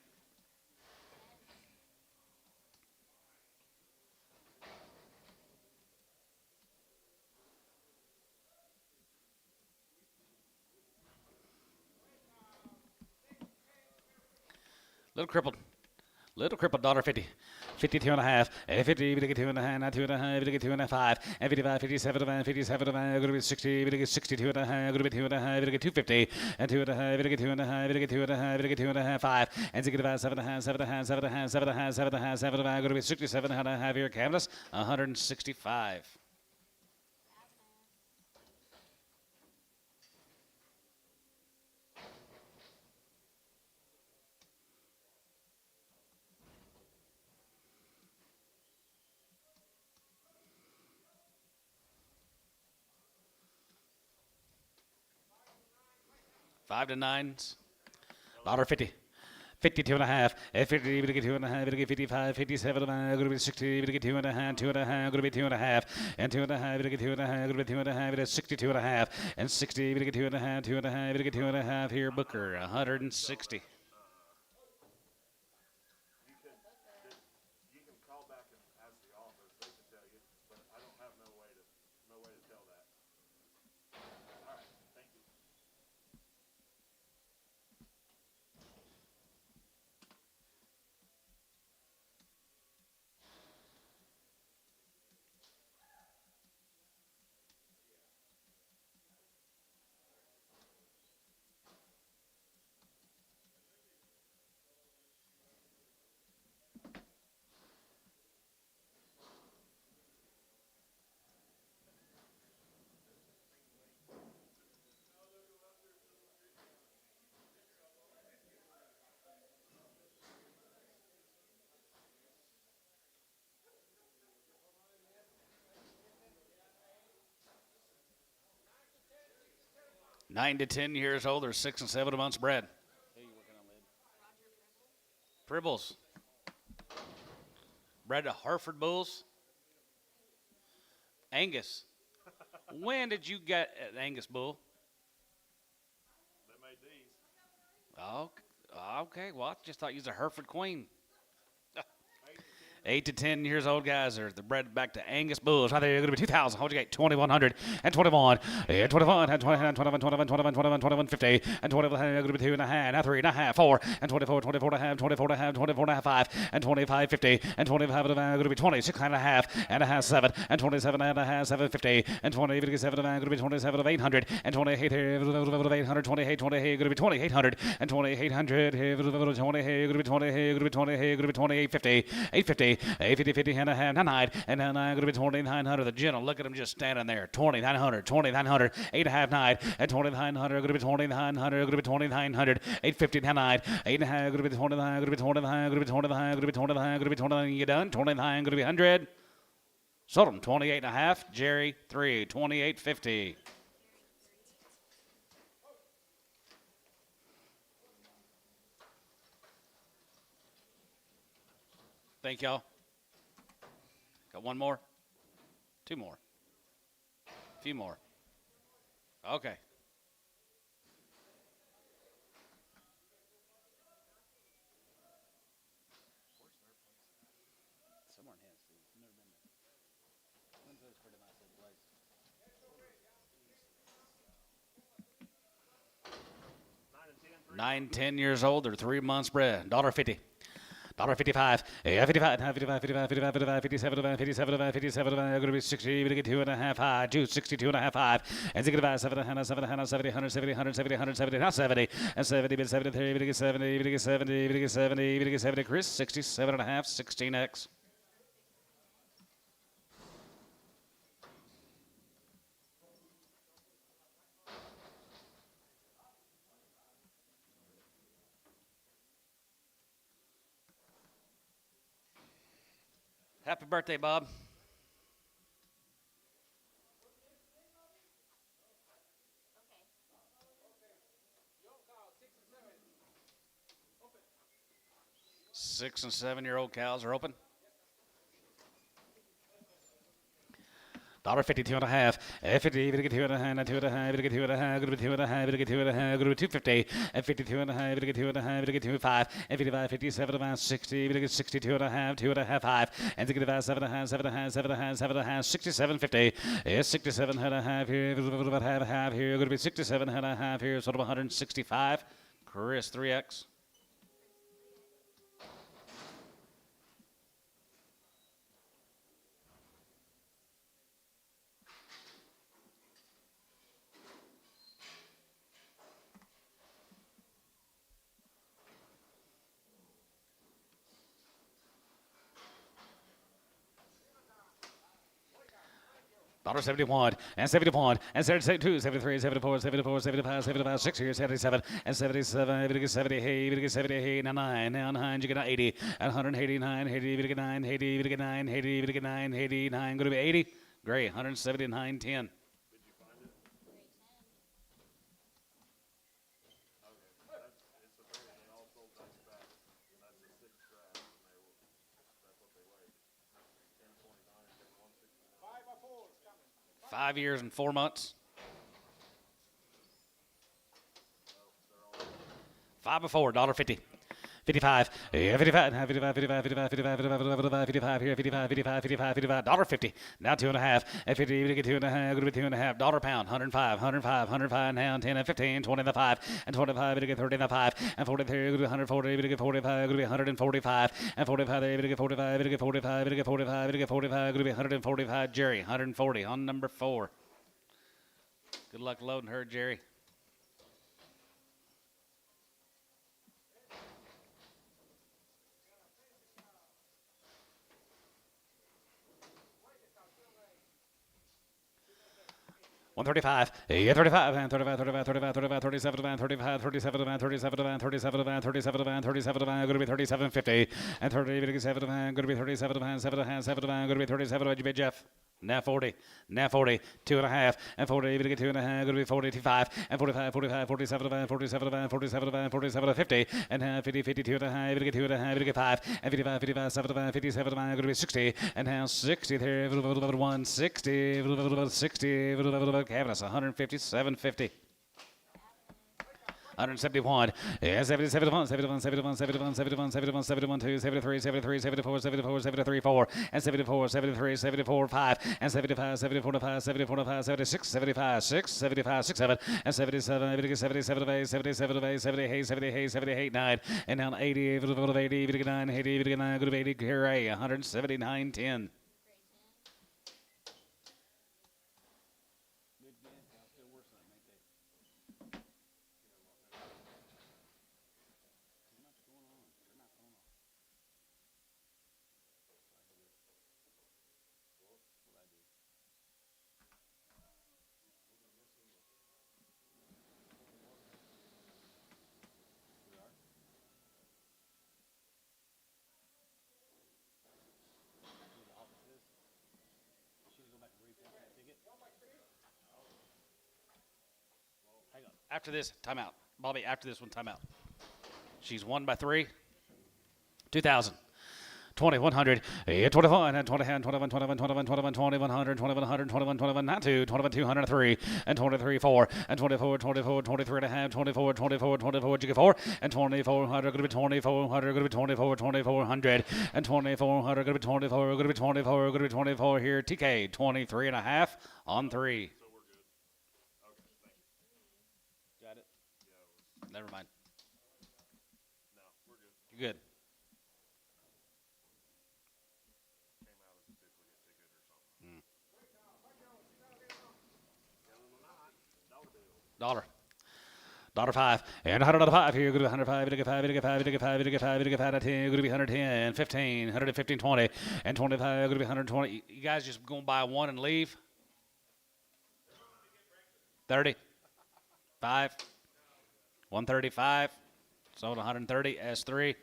Little crippled, daughter 50. 52 and a half, 50, to get 2 and a half, not 2 and a half, to get 2 and a 5, and 55, 57, 57, going to be 60, to get 62 and a half, going to be 2 and a half, to get 250, and 2 and a half, to get 2 and a half, to get 2 and a half, to get 2 and a half, 5, and to get 5, 7 and a half, 7 and a half, 7 and a half, 7 and a half, 7 and a half, 7 and a half, going to be 67 and a half here, canvas, 165. Five to nines. Daughter 50. 52 and a half, 50, to get 2 and a half, to get 55, 57, going to be 60, to get 2 and a half, 2 and a half, going to be 2 and a half, and 2 and a half, to get 2 and a half, going to be 2 and a half, it is 62 and a half, and 60, to get 2 and a half, 2 and a half, to get 2 and a half here, Booker, 160. You can call back and ask the office. They can tell you, but I don't have no way to tell that. All right, thank you. 9 to 10 years old. They're 6 and 7 months bred. Who you working on, Lid? Pribbles. Bred to Hereford Bulls. Angus. When did you get an Angus bull? They made these. Oh, okay. Well, I just thought you was a Hereford Queen. 8 to 10 years old guys are the bred back to Angus bulls. Right there, you're going to be 2,000. Hold your gate. 2,100 and 21. And 21 and 21, 21, 21, 21, 21, 21, 50. And 21, you're going to be 2 and a half. Now 3 and a half. 4 and 24, 24 and a half, 24 and a half, 24 and a half, 5. And 25, 50. And 25 and a half, going to be 26 and a half. And a half, 7. And 27 and a half, 750. And 20, 7 and a half, going to be 27 of 800. And 28 of 800. 28, 28, going to be 2,800. And 2,800, 20, going to be 20, going to be 20, going to be 2850. 850. 850, 50 and a half, 9, and now going to be 2,900. The general, look at him just standing there. 2,900, 2,900, 8.5, 9, and 2,900, going to be 2,900, going to be 2,900, 850, 9, 8.5, going to be 29, going to be 29, going to be 29, going to be 29, going to be 29. You done? 29, going to be 100. Sold him 28 and a half. Jerry 3, 28.50. Thank y'all. Got one more? 2 more? A few more? Okay. Somewhere in Tennessee. I've never been there. Winslow is pretty nice little place. 9 and 10. 9, 10 years old. They're 3 months bred. $1.50. $1.55. 55, 55, 55, 55, 55, 57, 57, 57, going to be 60. You're going to get 2 and a half high. 2, 62 and a half high. And 65, 7, 70, 170, 170, 170, 170, not 70. And 70, but 73. You're going to get 70. You're going to get 70. You're going to get 70. You're going to get 70. Chris, 67 and a half. 16X. Happy birthday, Bob. Okay. 6 and 7-year-old cows are open. $1.50, 2 and a half. 50, you're going to get 2 and a half, not 2 and a half, you're going to get 2 and a half, going to be 2 and a half, you're going to get 2 and a half, going to be 250. And 52 and a half, you're going to get 2 and a half, you're going to get 2 and 5. And 55, 57 and a half, 60, you're going to get 62 and a half, 2 and a half, 5. And 65, 7 and a half, 7 and a half, 7 and a half, 7 and a half, 67.50. Yes, 67 and a half here, about half here, going to be 67 and a half here, sort of 165. Chris, 3X. $1.71 and 71 and 72, 73, 74, 74, 75, 75, 60, 77 and 77. If you get 70, hey, if you get 70, hey, now 9, now 9, you get 80 and 189, 80, if you get 9, 80, if you get 9, 80, if you get 9, 89, going to be 80. Great, 179, 10. Did you find it? Okay. It's a pair. They all sold back to back. That's a 6 strap. And that's what they weigh. 1029 and 161. 5 by 4 is coming. 5 years and 4 months. 5 before, $1.50. 55, yeah, 55, 55, 55, 55, 55, 55, 55 here, 55, 55, 55, 55, $1.50. Now 2 and a half. At 50, you get 2 and a half, going to be 2 and a half. $1 pound, 105, 105, 105 now, 10 and 15, 20 and the 5, and 25, you get 30 and the 5, and 43, you get 140, you get 45, going to be 145, and 45 there, you get 45, you get 45, you get 45, you get 45, going to be 145. Jerry, 140 on number 4. Good luck loading her, Jerry. $135, yeah, 35, and 35, 35, 35, 35, 37, and 35, 37, and 37, and 37, and 37, and 37, and going to be 37.50, and 37, and going to be 37, and 7, and 7, and going to be 37, what you bet, Jeff? Now 40, now 40, 2.5, and 40, even get 2.5, going to be 45, and 45, 45, 47, 47, 47, 47, 50, and 50, 52 and a half, even get 2.5, even get 5, and 55, 55, 75, 57, going to be 60, and now 60 there, 160, 60, Kevin, that's 157.50. 171, yeah, 70, 71, 71, 71, 71, 71, 71, 71, 2, 73, 73, 74, 74, 73, 4, and 74, 73, 74, 5, and 75, 74, 5, 74, 5, 76, 75, 6, 75, 6, 7, and 77, 77, 8, 77, 8, 78, 78, 78, 9, and down 80, 80, 89, 80, 89, good 80, carry 179, 10. Good game. Y'all still worse on it, ain't they? Too much going on. They're not going on. What I do. We are. Who the office is? Should we go back and reprint that ticket? Hang on. After this, timeout. Bobby, after this one, timeout. She's won by 3. 2,000. 2,100, 21, and 20, 21, 21, 21, 21, 2,100, 2,100, 21, 21, not 2, 21, 203, and 23, 4, and 24, 24, 23 and a half, 24, 24, 24, you get 4, and 2,400, going to be 2,400, going to be 24, 2,400, and 2,400, going to be 24, going to be 24, going to be 24 here. TK, 23 and a half on 3. So we're good. Okay, thank you. Got it. Yeah, it was, Never mind. no, we're good. You're good. Came out as a duplicate ticket or something. Dollar. $5 and $100 here. Go to 105. To get 5. To get 5. To get 5. To get 5. To get 5. 10. Go to be 110. 15. 115. 20 and 25. Go to be 120. You guys just going to buy one and leave? 30. 5. 135. Sold 130. S3.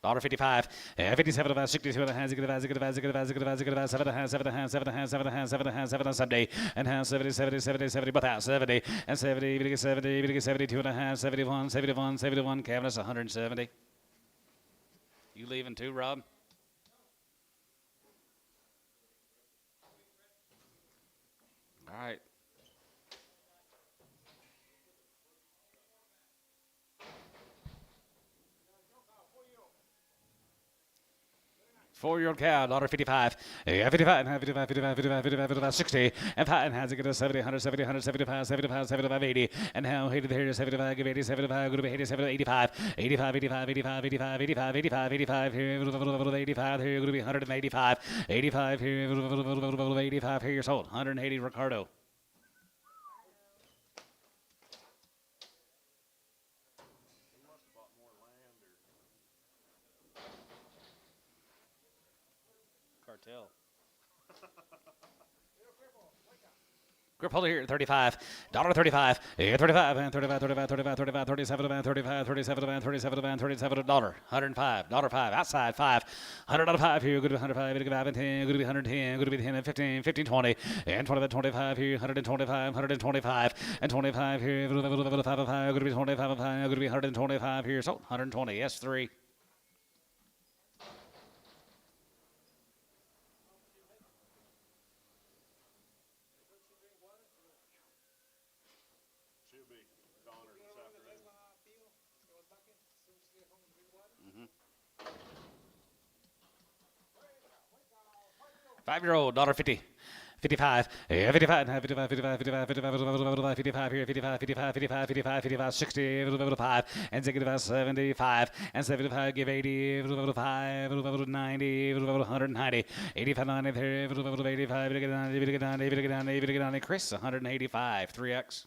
$55, 57 about 62 and a half, 7 Sunday, and half 70, 70, 70, 70, but out 70, and 70, 70, 72 and a half, 71, 71, 71, Cavanagh 170. You leaving too, Rob? All right. Four-year-old cow, $55. 55, 55, 55, 55, 55, 55, 60. And Patton has it get to 70, 170, 175, 75, 75, 80. And now 80 there, 75, give 80, 75, go to 87, 85, 85, 85, 85, 85, 85, 85, 85, here, 85, here, go to be 185, 85, here, 85, here, you're sold. 180, Ricardo. He must have bought more land or Cartel. Grip holder here, $35. $35. 35, man, 35, 35, 35, 35, 37, man, 35, 37, man, 37, man, $37. $105. $5. Outside, 5. $100 here, good to be 105, good to be 5 and 10, good to be 110, good to be 10 and 15, 15, 20, and 20, 25 here, 125, 125, and 25 here, good to be 5, good to be 25, good to be 125 here, so 120, S3. should be Connor this afternoon. 5-year-old, $50. 55, 55, 55, 55, 55, 55, 55 here, 55, 55, 55, 55, 55, 60, 5, and 75, and 75, give 80, 5, 90, 190, 85, 90, 85, 90, Chris, 185, 3X.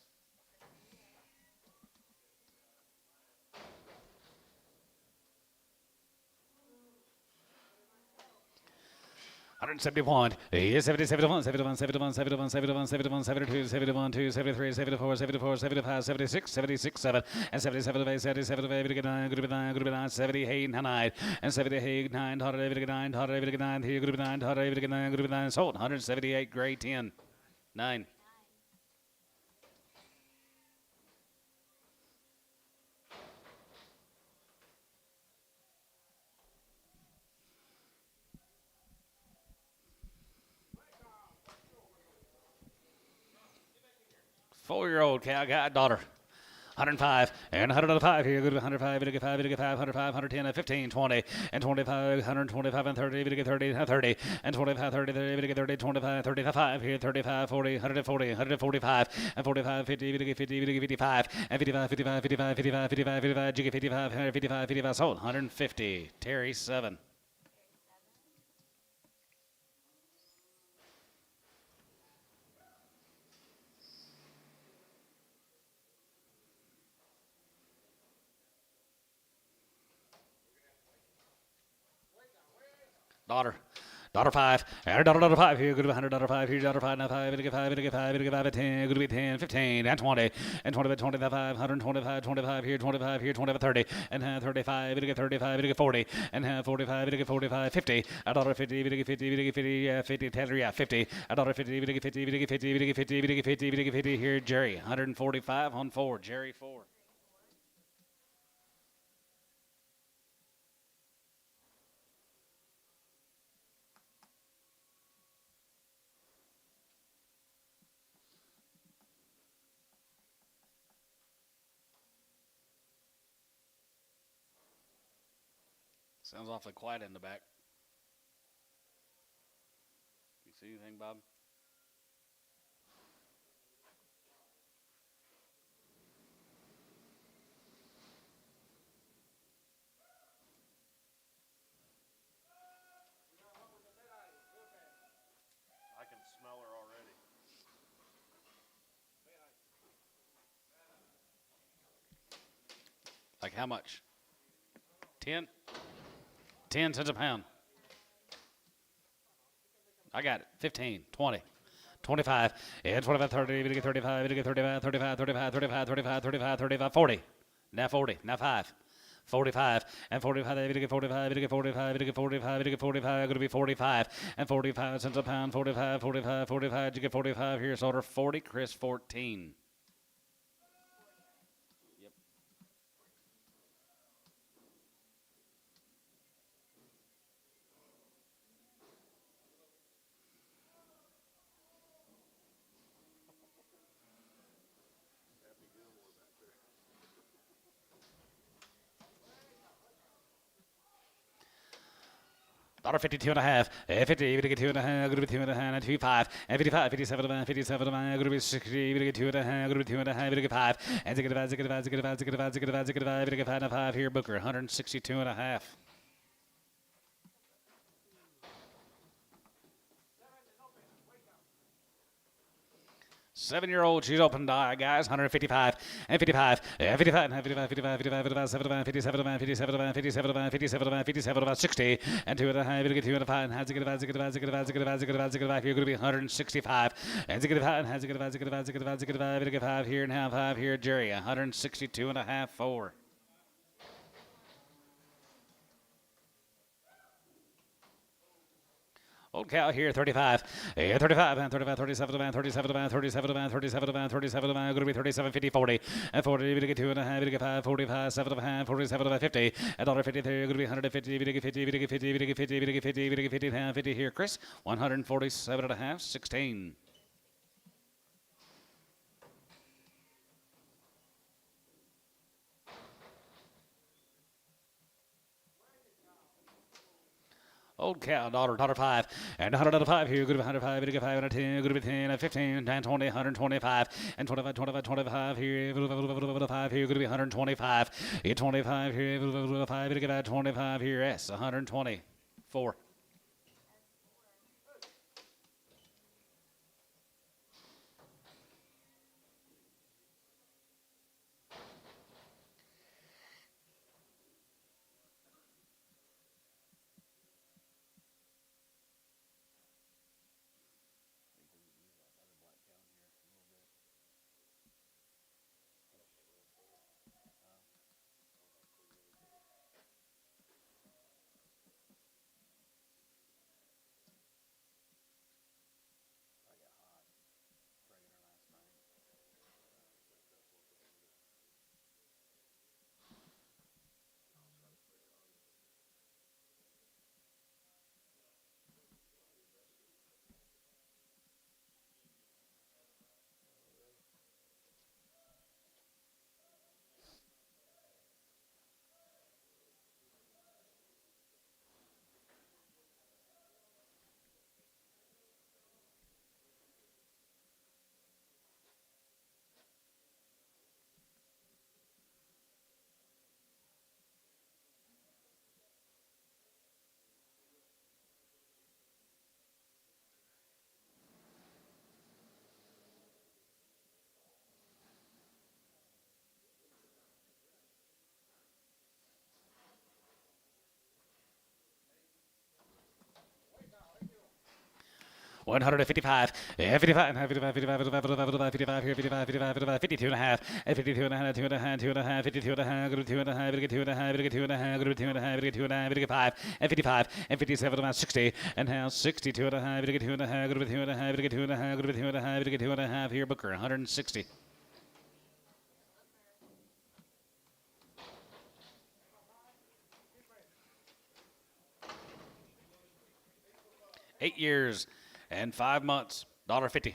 171, 70, 71, 71, 71, 71, 71, 71, 72, 71, 2, 73, 74, 74, 75, 76, 76, 7, and 77, 8, 77, 8, 9, group 9, group 9, 78, 9, and 78, 9, 9, 9, here, group 9, 9, group 9, sold, 178, grade 10, 9. Four-year-old cow got daughter. 105 and 105 here. Good 105, 5, 105, 110, 15, 20, and 25, 125 and 30, 30, 30, and 25, 30, 30, 30, 25, 35 here, 35, 40, 140, 145, and 45, 50, 50, 55, and 55, 55, 55, 55, 55, 55, jiggy 55, 55, 55, sold 150. Terry 7. Daughter 5, and daughter 5 here, good 100, daughter 5 here, daughter 5, now 5, 5, 5, 10, good 10, 15, and 20, and 20, 25, 125, 25 here, 25 here, 25, 30, and 35, 35, 40, and 45, 45, 50, a daughter 50, 50, 50, 50, Taylor, yeah, 50, a daughter 50, 50, 50, 50, 50, 50, 50, here, Jerry, 145 on 4, Jerry 4. Sounds awfully quiet in the back. You see anything, Bob? I can smell her already. Like how much? 10? 10 cents a pound. I got it. 15, 20, 25, and 25, 30, 35, 35, 35, 35, 35, 35, 35, 35, 40. Now 40, now 5. 45 and 45, 45, 45, 45, 45, going to be 45 and 45 cents a pound, 45, 45, 45, you get 45 here, so 40, Chris 14. $52 and a half, 50, we get 2 and a half, group 2 and a half, and 25, and 55, 57, 57, group 60, we get 2 and a half, group 2 and a half, we get 5, and 5 here, Booker, 162 and a half. Seven-year-old, she's open, guys, 155, and 55, and 55, and 55, 55, 55, 55, 75, 57, 57, 57, 57, 57, 60, and 2 and a half, 2 and a 5, and has to get 5, here, going to be 165, and 5, and has to get 5 here, and have 5 here, Jerry, 162 and a half, 4. Old cow here, 35, 35, and 35, 37, and 37, and 37, and 37, and 37, and going to be 37, 50, 40, and 40, we get 2 and a half, we get 5, 45, 7 and a half, 47, 50, and $1.50 there, going to be 150, we get 50, we get 50, we get 50, we get 50, we get 50, and 50 here, Chris, 147 and a half, 16. Old cow, daughter 5, and 105 here, good to 105, we get 5 and 10, good to 10, and 15, and 20, 125, and 25, 25, 25 here, 5 here, good to be 125, 25 here, 5, we get 25 here, S, 124. 155, 55, 55, 55, 55, 55 here, 55, 55, 55, 52 and a half, 52 and a half, 2 and a half, 2 and a half, 52 and a half, 2 and a half, 2 and a half, 2 and a half, 2 and a half, 2 and a half, 5, and 55, and 57 and 60, and now 62 and a half, 2 and a half, 2 and a half, 2 and a half, 2 and a half, 2 and a half here, Booker, 160. $8 years and 5 months, $1.50.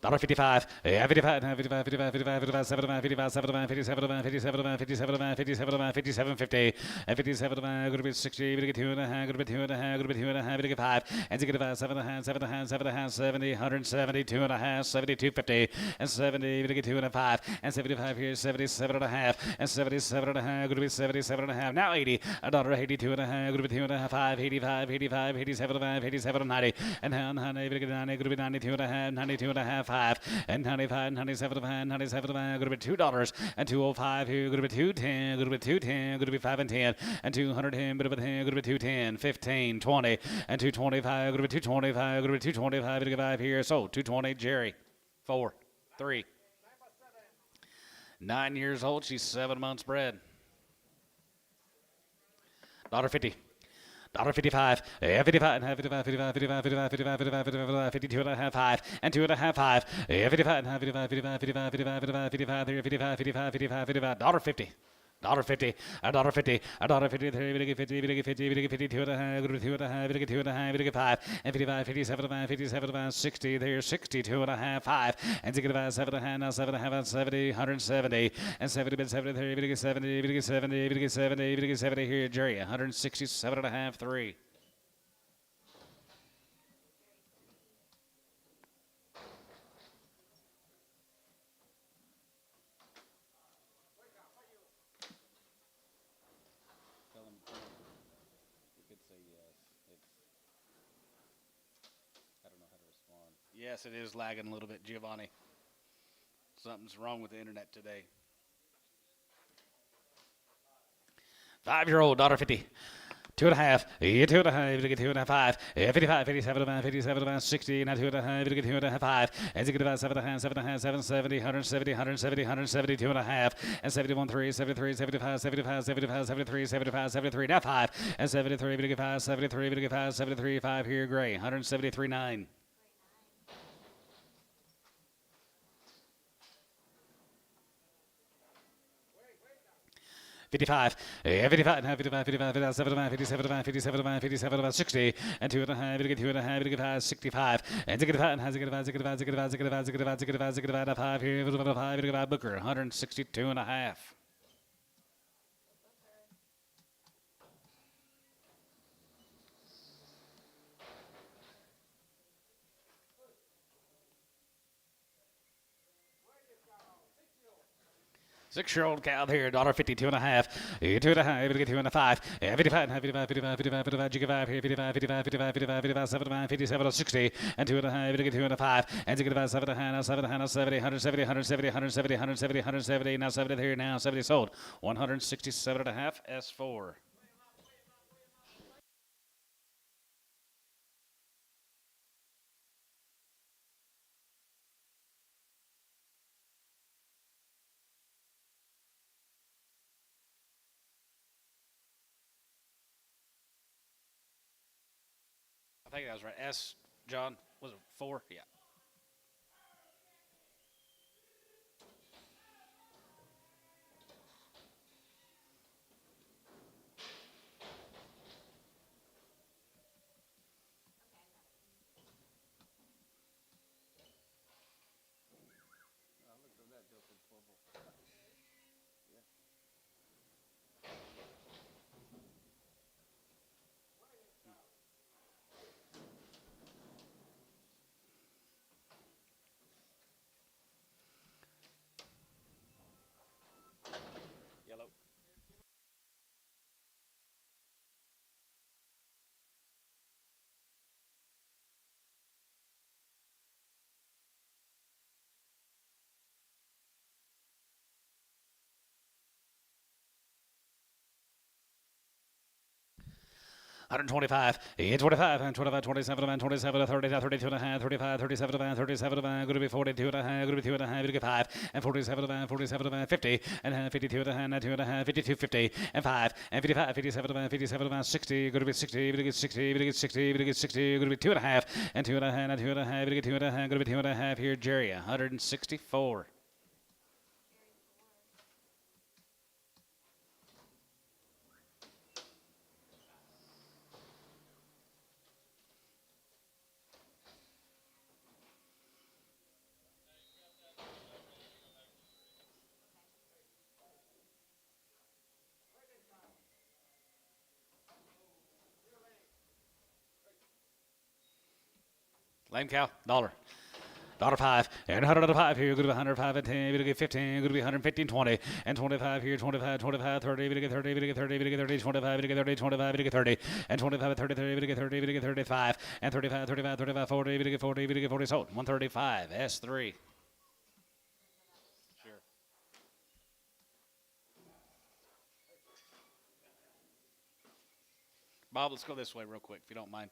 $1.55, 55, 55, 55, 55, 55, 75, 55, 75, 57, 57, 57, 57, 57, 50, and 57, going to be 60, going to get 2 and a half, going to be 2 and a half, going to be 2 and a half, going to get 5, and to get 5, 7 and a half, 7 and a half, 7 and a half, 70, 170, 2 and a half, 72, 50, and 70, going to get 2 and a 5, and 75 here, 77 and a half, and 77 and a half, going to be 77 and a half, now 80, $1.82 and a half, going to be 2 and a half, 5, 85, 85, 87 and a half, 87 and 90, and now 90, going to get 90, going to be 92 and a half, 92 and a half, 5, and 95, 97, 97, going to be $2, and 205 here, going to be 210, going to be 210, going to be 5 and 10, and 210, going to be 10, going to be 210, 15, 20, and 225, going to be 225, going to be 225, going to 5 here, so 220, Jerry, 4, 3, 9 years old, she's 7 months bred. $1.50. $1.55, 55, 55, 55, 55, 55, 55, 55, 52 and a half, 5, and 2 and a half, 5, 55, 55, 55, 55, 55, 55, 55, 55, 55, $1.50. $1.50, $1.50, $1.50, 50, 50, 52 and a half, 2 and a half, 2 and a half, 5, and 55, 57, 57, 60, there, 62 and a half, 5, and 65, 7 and a half, now 7 and a half, 70, 170, and 70, 70, 70, 70, 70, 70, here, Jerry, 167 and a half, 3. You could say yes. I don't know how to respond. Yes, it is lagging a little bit, Giovanni. Something's wrong with the internet today. 5-year-old, $1.50. 2 and a half, 2 and a half, 2 and a half, 5, 55, 57, 57, 60, now 2 and a half, 2 and a half, 5, and 7 and a half, 7 and a half, 770, 170, 170, 170, 2 and a half, and 71, 3, 73, 75, 75, 75, 73, 75, 73, now 5, and 73, 5, 73, 5, 73, 5 here, Gray, 173, 9. 55, 55, 55, 55, 57, 57, 57, 57, 60, and 2 and a half, 2 and a half, 5, 65, and 65, 5 here, 5, Booker, 162 and a half. Six-year-old cow here, $1.50, 2 and a half, 2 and a half, 2 and a 5, 55, 55, 55, 55, 55 here, 55, 55, 55, 55, 55, 75, 57, 60, and 2 and a half, 2 and a 5, and 7 and a half, 7 and a half, 70, 170, 170, 170, 170, 170, now 70 here, now 70 sold, 167 and a half, S4. I think that was right. S, John, was it 4? Yeah. 125, 25, and 25, 27, and 27, 30, 32 and a half, 35, 37, and 37, and going to be 42 and a half, going to be 2 and a half, 5, and 47, and 47, and 50, and 52 and a half, and 2 and a half, 52, 50, and 5, and 55, 57, and 57, and 60, going to be 60, going to get 60, going to get 60, going to get 60, going to be 2 and a half, and 2 and a half, and 2 and a half, going to get 2 and a half, going to be 2 and a half here, Jerry, 164. Lame cow, $1. $5 and 105 here, good to be 105 and 10, we get 15, good to be 115, 20 and 25 here, 25, 25, 30, we get 30, we get 30, we get 30, 25, we get 30, 25, we get 30 and 25, 30, 30, we get 30, we get 35 and 35, 35, 35, 40, we get 40, we get 40, sold 135 S3. Sure. Bob, let's go this way real quick if you don't mind.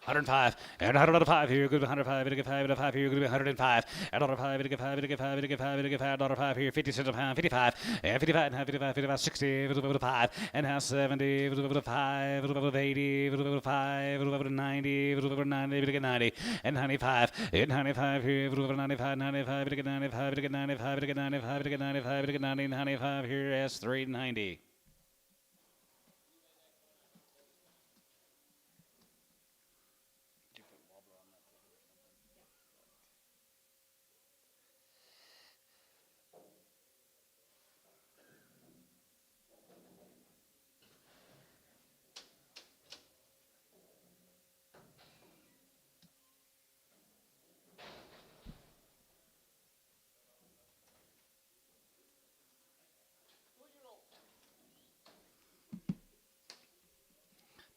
105, and 105 here, good 105, and 5 here, good 105, and 105, and 5, and 5, and 5, and 5, and 5 here, 50 cents a pound, 55, and 55, and 55, 55, 60, 5, and half 70, 5, 80, 5, 90, 90, and 95, and 95 here, 95, 95, 95, 95, 95, 95, 95 here, S390.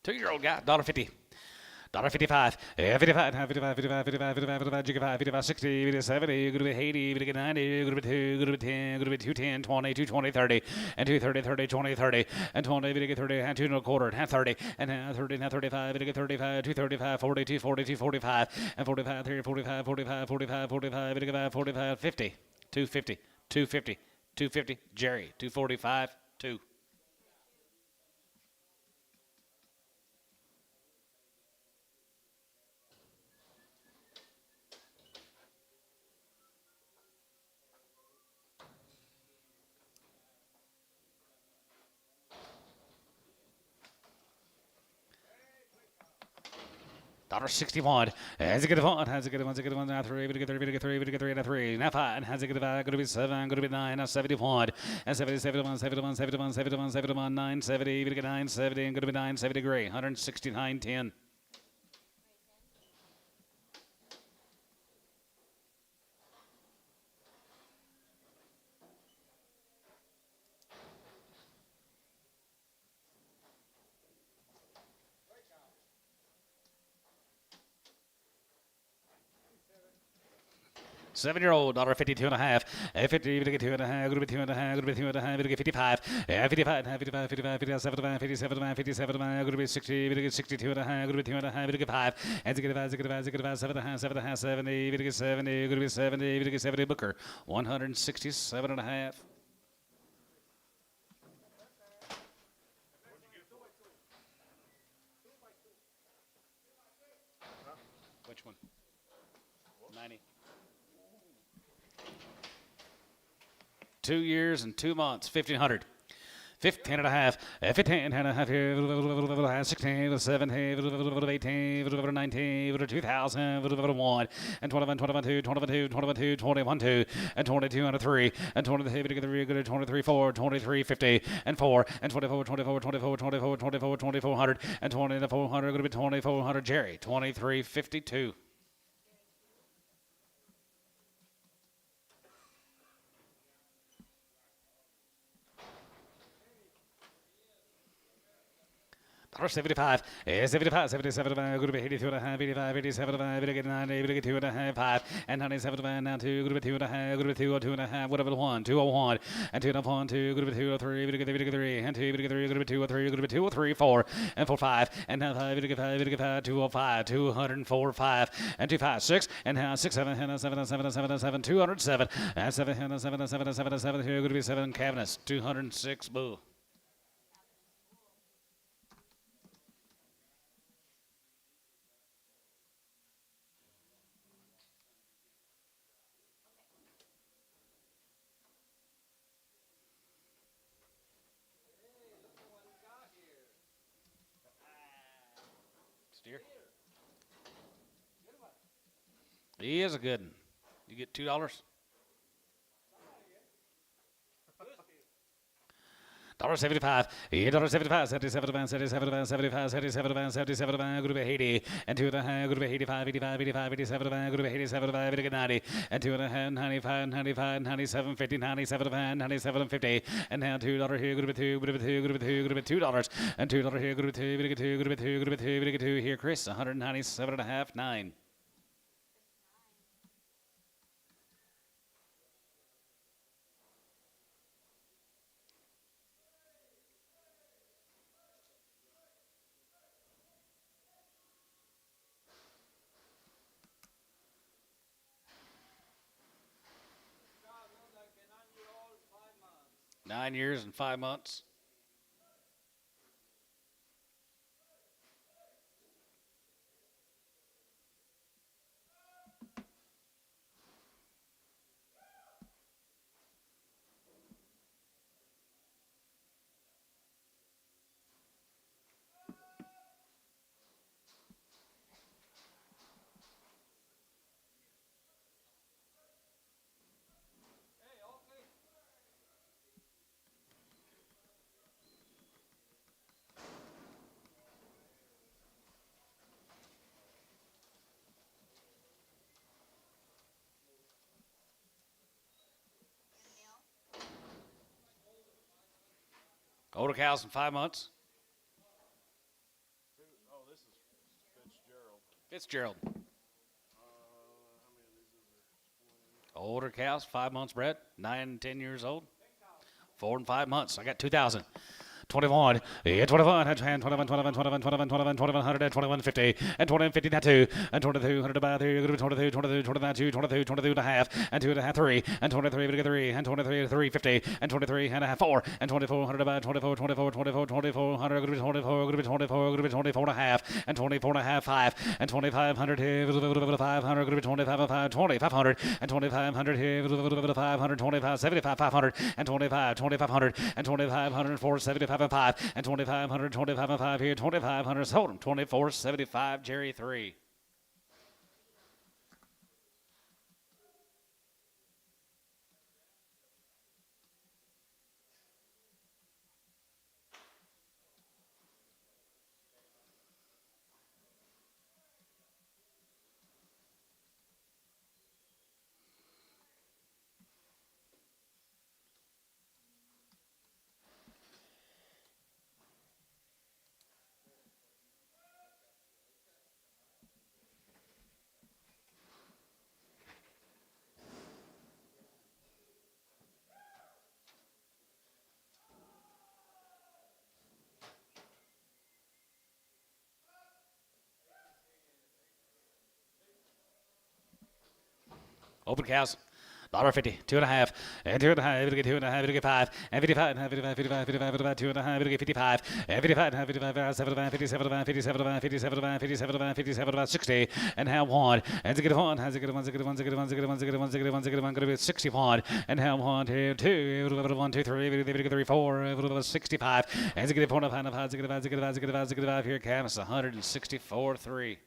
Two-year-old guy, $1.50. $1.55, 55, 55, 55, 55, 55, 55, 55, 60, 50, 70, good 80, 50, 90, good 2, good 10, good 210, 20, 220, 30, and 230, 30, 20, 30, and 20, 50, 30, and 2 and a quarter, and 30, and 30, and 35, 50, 35, 235, 40, 240, 245, and 45, 30, 45, 45, 45, 45, 55, 45, 50, 250, 250, 250, Jerry, 245, 2. $1.61. Has it get a one? Has it get a one? Has it get a one? Now three. We get three. We get three. We get three. Now three. Now five. And has it get a five? Going to be seven. Going to be nine. Now 71. And 70, 71, 71, 71, 71, 71, 970. We get 970. And going to be 970 gray. 169.10. Seven-year-old, $1.52 and a half. 50, we get 2 and a half. Going to be 2 and a half. Going to be 2 and a half. We get 55. 55, 55, 55, 57, 57, 57. Going to be 60. We get 62 and a half. Going to be 2 and a half. We get 5. And to get 5, to get 5, to get 5, 7 and a half, 7 and a half, 70. We get 70. Going to be 70. We get 70. Booker, 167 and a half. Which one? 90. 2 years and 2 months, 1,500. 15 and a half, 15 and a half here, 16, 17, 18, 19, 2000, 1, and 21, 22, 22, 22, 21, 2, and 22 and a 3, and 23, 23, 4, 23, 50, and 4, and 24, 24, 24, 24, 24, 2400, and 2400, going to be 2400, Jerry, 2352. $75, 75, 77, going to be 82 and a half, 85, 87, going to get 90, going to get 2 and a half, 5, and 97, now 2, going to be 2 and a half, going to be 2, 2 and a half, whatever, 1, 201, and 2 and a 1, 2, going to be 203, going to get 3, and 2, going to get 3, going to be 203, going to be 203, 4, and 4, 5, and now 5, going to get 5, going to get 5, 205, 204, 5, and 256, and now 6, 7, and 7, 7, 7, 7, 207, and 7, and 7, 7, 7, 7, here, going to be 7 cabinets, 206, boo. Steer. He is a good one. You get $2. $1.75, $8.75, 77, 77, 75, 77, 77, going to be 80, and 2 and a half, going to be 85, 85, 85, 87, going to be 87, 90, and 2 and a half, 95, 95, 97, 50, 97, 97, 50, and now $2 here, going to be 2, going to be 2, going to be 2, going to be $2, and $2 here, going to be 2, going to be 2, going to be 2, going to be 2, going to be 2 here, Chris, 197 and a half, 9. 9 years and 5 months. Older cows in 5 months. Oh, this is Fitzgerald. Fitzgerald. How many of these is there? Older cows, 5 months bred, 9 and 10 years old. 4 and 5 months. I got 2,000. 21, yeah, 21, 21, 21, 21, 21, 21, 2100, 2150, and 2150, that 2, and 2200 about 3, 22, 22, 22, 22, 22 and a half, and 2 and a half, 3, and 23, 3, and 23, 350, and 23 and a half, 4, and 2400 about 24, 24, 24, 2400, going to be 24, going to be 24, going to be 24 and a half, and 24 and a half, 5, and 2500 here, 500, going to be 25, 5, 2500, and 2500 here, 500, 25, 75, 500, and 25, 2500, and 2500, 475, and 5, and 2500, 25 and 5 here, 2500, sold him, 2475, Jerry 3. Open cows. $1.50, 2 and a half, and 2 and a half, it'll get 2 and a half, it'll get 5, and 55, and 55, 55, 55, 55, 2 and a half, it'll get 55, and 55, and 55, 75, 57, 57, 57, 57, 57, 60, and have 1, and to get 1, has to get 1, to get 1, to get 1, to get 1, to get 1, to get 1, to get 1, going to be 61, and have 1, 2, 2, 1, 2, 3, 3, 4, 65, and to get 4, and 5, to get 5, to get 5, to get 5, to get 5, here, Camus, 164, 3.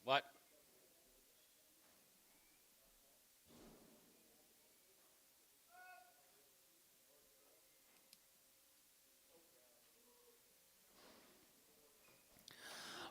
What?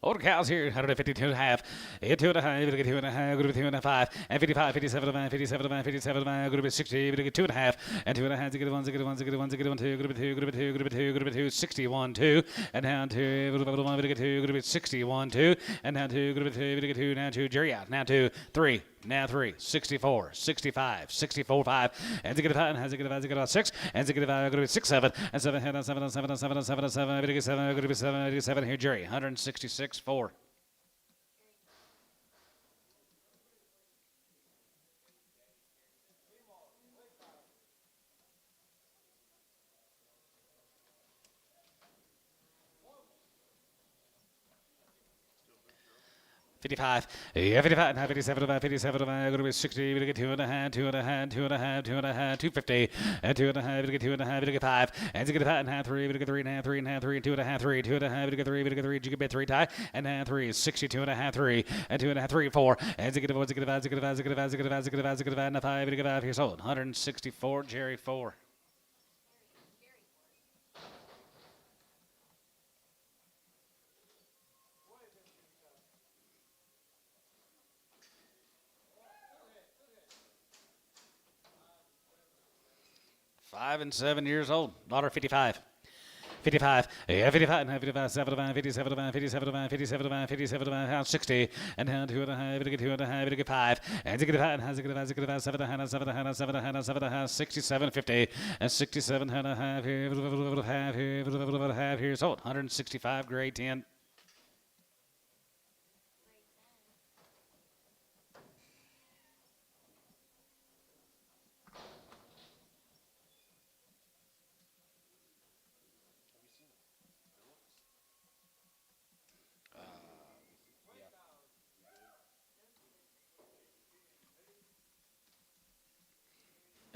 Older cows here, 152 and a half, 2 and a half, it'll get 2 and a half, going to be 2 and a half, 5, and 55, 57, 57, 57, going to be 60, it'll get 2 and a half, and 2 and a half, to get 1, to get 1, to get 1, to get 1, 2, going to be 2, going to be 2, going to be 2, going to be 2, 61, 2, and down 2, it'll get 2, going to be 61, 2, and down 2, going to be 2, it'll get 2, now 2, Jerry out, now 2, 3, now 3, 64, 65, 64, 5, and to get 5, has to get 5, to get 6, and to get 5, going to be 6, 7, and 7, head on 7, on 7, on 7, on 7, on 7, it'll get 7, going to be 7, it'll get 7 here, Jerry, 166, 4. $55, yeah, 55, 57, 57, going to be 60, we'll get 2 and a half, 2 and a half, 2 and a half, 2 and a half, 250, and 2 and a half, we'll get 2 and a half, we'll get 5, and to get 5 and a half, 3, we'll get 3 and a half, 3 and a half, 3, and 2 and a half, 3, 2 and a half, we'll get 3, we'll get 3, you can bet 3 tie, and a half, 3, 62 and a half, 3, and 2 and a half, 3, 4, and to get 4, to get 5, to get 5, to get 5, to get 5, to get 5, to get 5, and a 5, we'll get 5, here sold, 164, Jerry 4. Five and 7 years old. $1.55. 55, yeah, 55, 75, 57, 57, 57, 57, 60, and down 2.5, 2.5, 5, and 65, 7, 67, 50, and 67, half here, sold, 165, grade 10.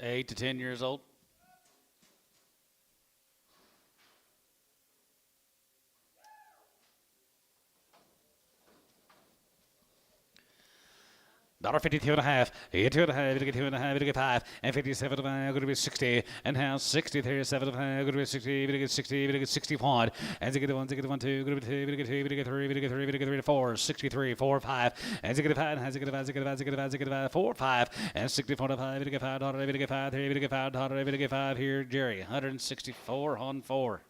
Yeah. 8 to 10 years old. $1.52.5, 2.5, 2.5, 5, and 57, going to be 60, and now 60, 37, going to be 60, 60, 61, and 1, 2, going to be 2, 3, 4, 63, 4, 5, and 5, 4, 5, and 64, 5, 5, 3, 5 here, Jerry, 164 on 4.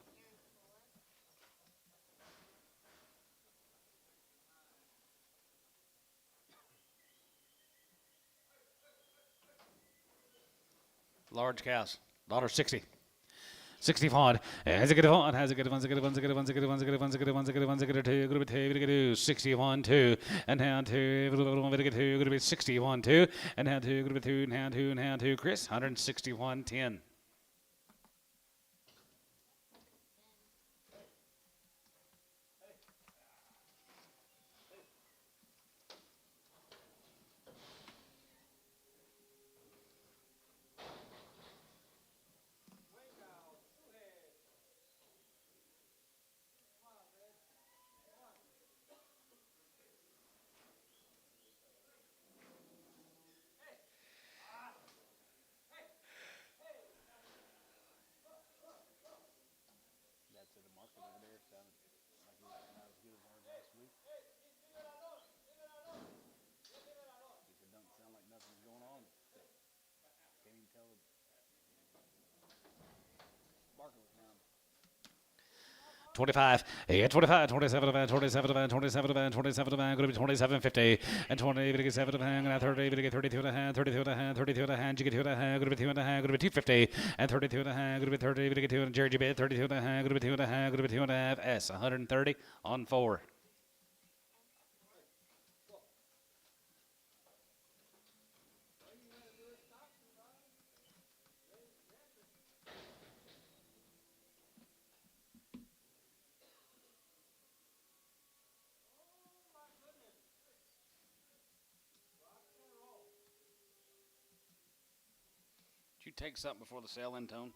Large cows, $1.60. 65, has a good one, has a good one, has a good one, has a good one, has a good one, has a good one, has a good one, has a good one, has a good two, group of two, 61, 2, and down two, group of 61, 2, and down two, group of 2, and down two, Chris, 161, 10. That's at the market over there. Sounded like it was not as good as ours last week. He said, doesn't sound like nothing's going on. Can't even tell the market was down. 25, 25, 27, 27, 27, 27, going to be 27, 50, and 20, 7, and 30, 32 and a half, 32 and a half, 32 and a half, 2 and a half, going to be 2 and a half, going to be 250, and 32 and a half, going to be 30, 2 and Jerry bid, 32 and a half, going to be 2 and a half, going to be 2 and a half, S, 130 on 4. Did you take something before the sale in, Tone?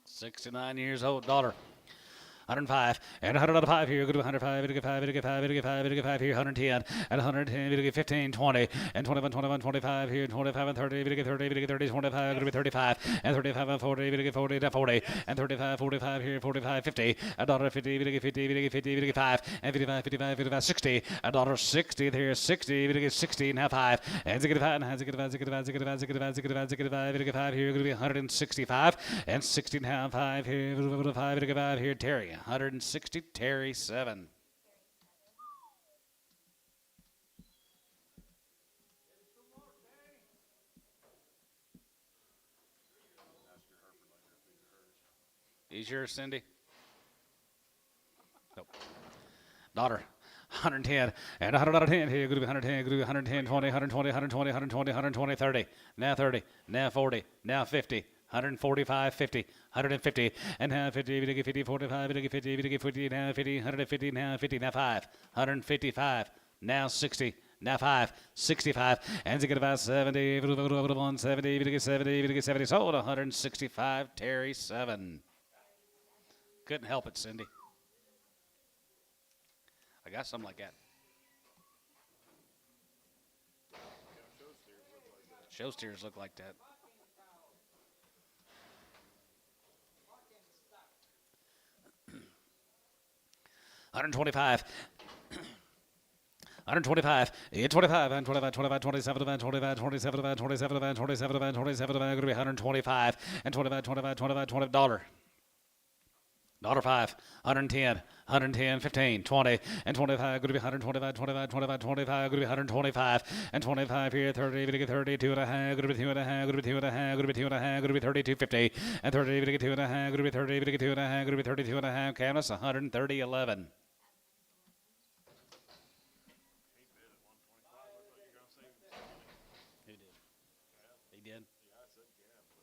69 years old, daughter. 105, and 105 here, go to 105, 5 here, 110, and 110, 15, 20, and 21, 21, 25 here, 25 and 30, 30, 30, 25, going to be 35, and 35 and 40, 40, 40, and 35, 45 here, 45, 50, and $1.50, 50, 50, 5, and 55, 55, 55, 60, and $1.60 here, 60, 60, now 5, and 5, and 5 here, going to be 165, and 60 now 5 here, 5 here, Terry. 160, Terry 7. He's yours, Cindy? Nope. Daughter. 110 and 110 here, going to be 110, going to be 110, 20, 120, 120, 120, 120, 30, now 40, now 50. 145, 50, 150, and now 50, 50, 45, 50, 50, now 50, 150, now 50, now 5, 155, now 60, now 5, 65, and to get about 70, 170, 70, 70, sold 165, Terry 7. Couldn't help it, Cindy. I got something like that. Show steers look like that. $125. 125, 25, and 25, 25, 27, 25, 27, 27, 27, 27, going to be 125, and 25, 25, 25, $20. $5, 110, 110, 15, 20, and 25, going to be 125, 25, 25, 25, going to be 125, and 25 here, 30, going to get 32 and a half, going to be 2 and a half, going to be 2 and a half, going to be 2 and a half, going to be 32, 50, and 30, going to get 2 and a half, going to be 30, going to get 2 and a half, going to be 32 and a half, canvas, 130, 11. He bid at 125. I thought you were gonna say he was 20. Who did? He did. Yeah, I said Gab, but I guess you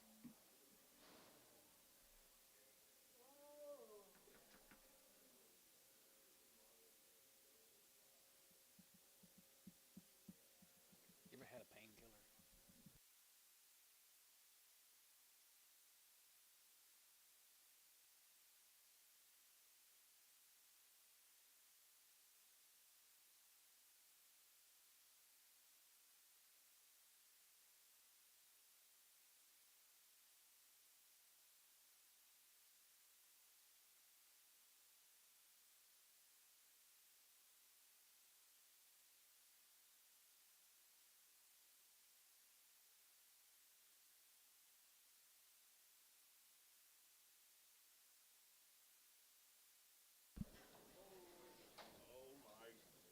didn't. You ever had a painkiller?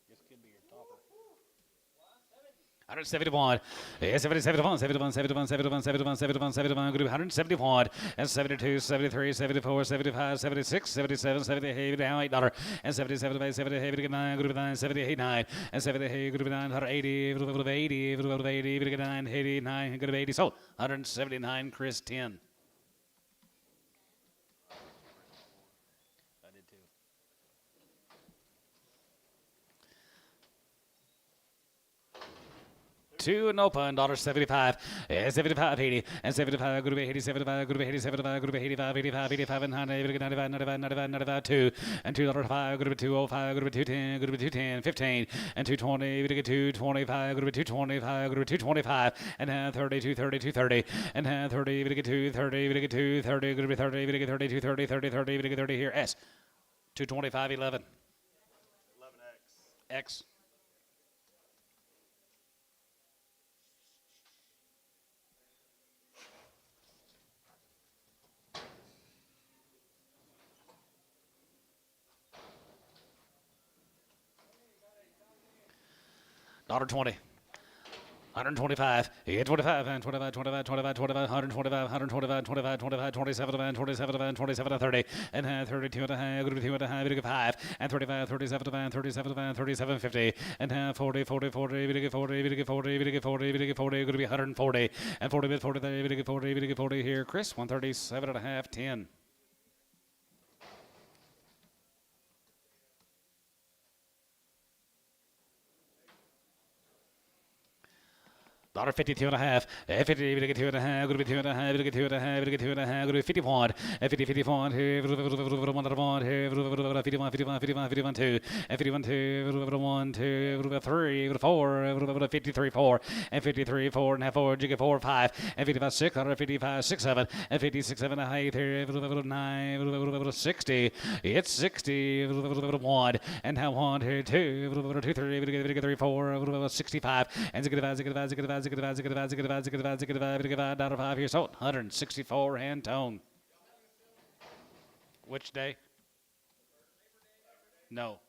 This could be your topper. 171, 71, 71, 71, 71, 71, 71, 71, going to be 171, and 72, 73, 74, 75, 76, 77, 78, down $8, and 77, 78, 9, going to be 9, 78, 9, and 78, going to be 9, 80, 80, 80, 9, 89, going to be 80, sold, 179, Chris 10. I did too. Two and open, $75, 75, 80, and 75, going to be 80, 75, going to be 80, 75, going to be 85, 85, 85, and 95, 95, 95, 95, 2, and $2.05, going to be 205, going to be 210, going to be 210, 15, and 220, going to get 225, going to be 225, going to be 225, and 30, 230, 230, and 30, going to get 230, going to get 230, going to be 30, going to get 30, 230, 30, 30, going to get 30 here, S, 225, 11, 11X. X. $20. 125, 25, and 25, 25, 25, 25, 125, 125, 25, 25, 27, 27, 27, 30, and 32 and a half, going to be 2 and a half, 5, and 35, 37, 37, 37, 50, and 40, 40, 40, 40, 40, 40, 40, 40, going to be 140, and 40, 40, 40, 40 here, Chris, 137 and a half, 10. $52 and a half, 50, we get 2 and a half, going to be 2 and a half, we get 2 and a half, we get 2 and a half, going to be 51, 50, 51, here, 1, here, 51, 51, 51, 51, 2, and 51, 2, 1, 2, 3, 4, 53, 4, and 53, 4 and a half, 4, you get 4, 5, and 55, 6, 155, 6, 7, and 56, 7 and a half, here, 9, 60, it's 60, 1, and now 1, here, 2, 2, 3, we get 3, 4, 65, and $5 here, sold 164 hand tone. Which day? No.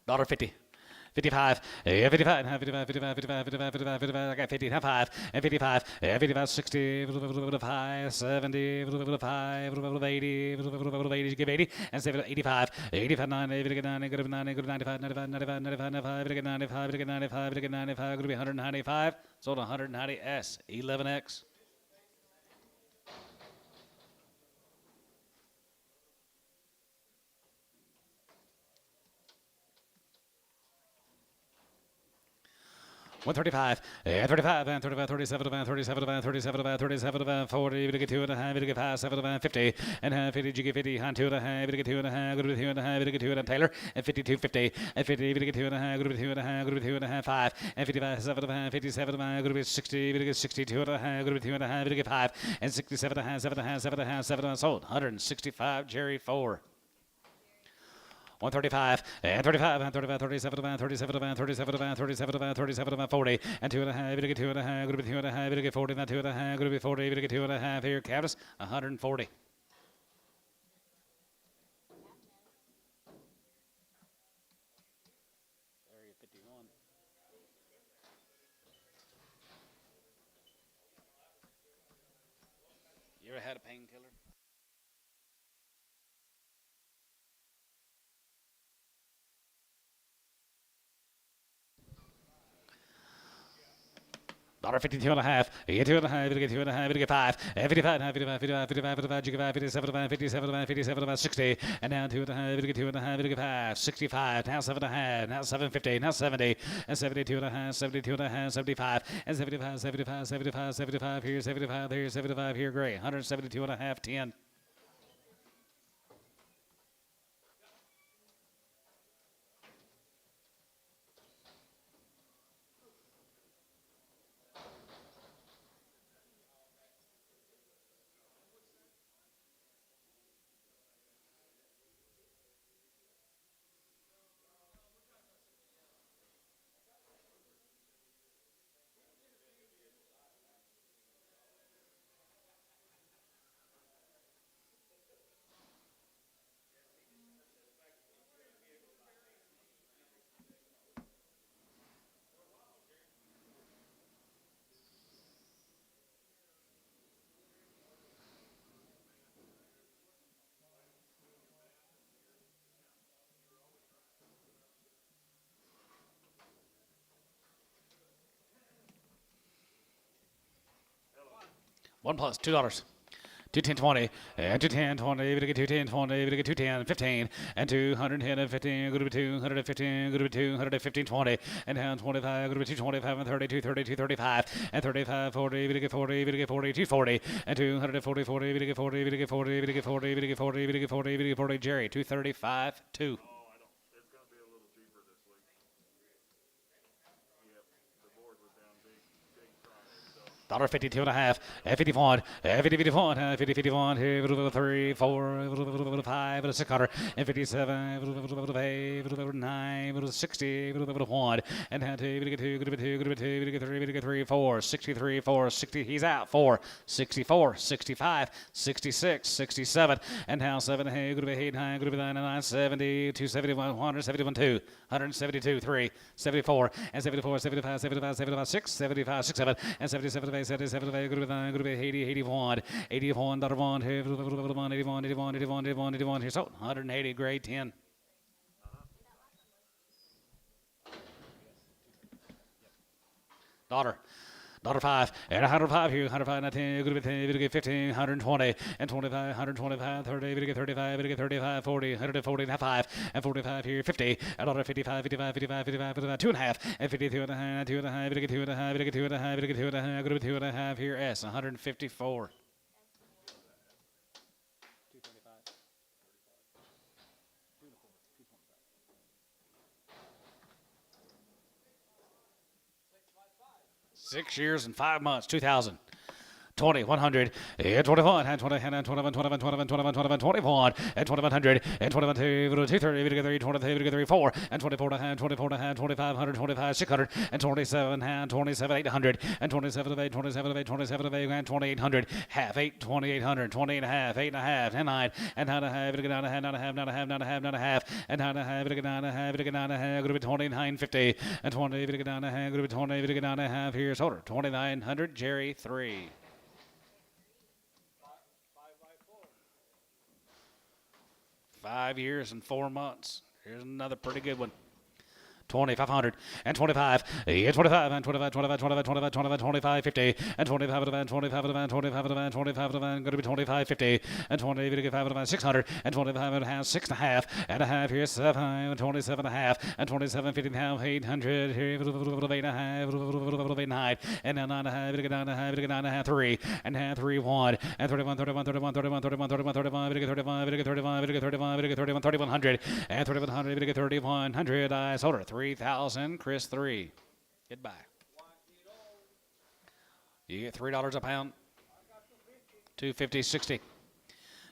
$50. 55, 55, 55, 55, 55, 55, 55, 55, I got 55, and 55, 55, 60, 5, 70, 5, 80, 80, give 80, and 85, 85, 90, 90, 95, 95, 95, 95, 95, 95, 95, going to be 195, sold 190 S, 11X. 135, 35, and 35, 37, 37, 37, 37, 40, we get 2 and a half, we get 5, 7, 50, and 50, you get 50, and 2 and a half, we get 2 and a half, go to 2 and a half, we get 2 and a Taylor, and 52, 50, and 50, we get 2 and a half, go to 2 and a half, go to 2 and a half, 5, and 55, 7, 57, go to 60, we get 62 and a half, go to 2 and a half, we get 5, and 67 and a half, 7 and a half, 7 and a half, 7 and a half, sold, 165, Jerry 4. 135, and 35, and 35, 37, and 37, and 37, and 37, and 37, and 40, and 2 and a half, we get 2 and a half, going to be 2 and a half, we get 40, and 2 and a half, going to be 40, we get 2 and a half here, Canvas, 140. Area 51. You ever had a painkiller? $1.52 and a half. You get 2 and a half. You get 2 and a half. You get 5. 55 and a half. 55, 55, 55, 55. You get 5. 57 and a half. 57 and a half. 57 and a half. 60. And now 2 and a half. You get 2 and a half. You get 5. 65. Now 7 and a half. Now 750. Now 70. And 72 and a half. 72 and a half. 75. And 75. 75. 75. 75. Here 75. Here 75. Here gray. 172 and a half. 10. One plus $2. 210.20 and 210.20. We get 210.20. We get 210 15 and 210 and 15. Go to 215. Go to 215.20 and down 25. Go to 225 and 30. 230. 235 and 35 40. We get 40. We get 40. 240 and 240 40. We get 40. We get 40. We get 40. We get 40. We get 40. We get 40. Jerry 235 2. Oh, I don't. It's going to be a little cheaper this week. Yep, the board was down big Friday, so. $1.52 and a half. 51. 50 51. 50 51. 3 4 5 600 and 57. 8 9 60. 1 and 2. We get 2. We get 2. We get 2. We get 3. We get 3 4 63 4 60. He's out 4 64 65 66 67 and now 7. Hey, good to be 8 9. Good to be 9 9 70 271 171 2 172 3 74 and 74 75 75 75 6 75 6 7 and 77 77 good to be 9 good to be 80 81 81 $1 81 81 81 81 81 here so 180 grade 10. Daughter 5 and 105 here 105 19 good to be 10 we get 15 120 and 25 125 30 we get 35 we get 35 40 140 and 5 and 45 here 50 and 55 55 55 55 55 2 and a half and 52 and a half 2 and a half we get 2 and a half we get 2 and a half we get 2 and a half good to be 2 and a half here S 154. 6 years and 5 months, 2000. 20, 100, and 21, and 20, and 21, 21, 21, 21, 21, 21, and 2100, and 21, 230, we get 3, 23, we get 3, 4, and 24, and 24, and 2500, 25, 600, and 27, and 27, 800, and 27 of 8, 27 of 8, 27 of 8, and 2800, half 8, 2800, 20 and a half, 8 and a half, and 9, and 9 and a half, we get 9 and a half, 9 and a half, 9 and a half, 9 and a half, 9 and a half, and 9 and a half, we get 9 and a half, we get 9 and a half, going to be 2950, and 20, we get 9 and a half, going to be 20, we get 9 and a half, here's Holder, 2900, Jerry 3. 5 years and 4 months. Here's another pretty good one. 2,500 and 25, 25 and 25, 25, 25, 25, 25, 25, 50 and 25 and 25 and 25 and 25 and going to be 25, 50 and 25 and 600 and 25 and a half, 6.5 and a half here, 7 and 27 and a half and 27, 50 and a half, 800 here, 8 and a half, 9 and 9 and a half, 9 and a half, 9 and a half, 3 and a half, 3, 1 and 31, 31, 31, 31, 31, 31, 35, 35, 35, 31, 3100 and 3100, 3100. I sold her 3,000. Chris 3. Goodbye. You get $3 a pound. 250, 60.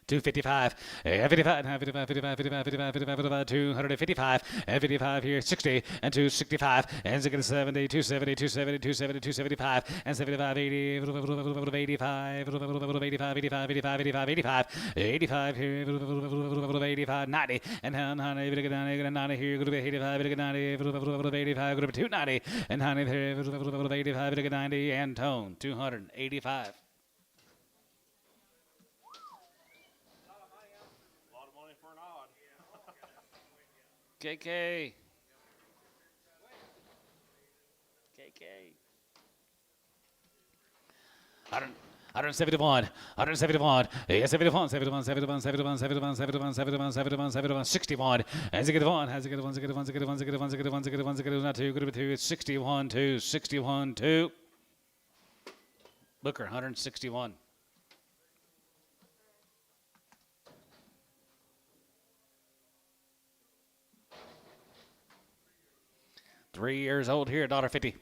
255, 55, 55, 55, 55, 55, 55, 255, and 55 here, 60, and 265, and 70, 270, 270, 270, 275, and 75, 80, 85, 85, 85, 85, 85, 85 here, 85, 90, and 90 here, 85, 90, 85, 290, and 90 here, 85, 90, and tone, 285. KK. 171, 171, 71, 71, 71, 71, 71, 71, 71, 71, 71, 61, and 61, has 61, 61, 61, 61, 61, 61, 61, not 2, group of 2, it's 61, 2, 61, 2. Booker, 161. Three years old here, $1.50.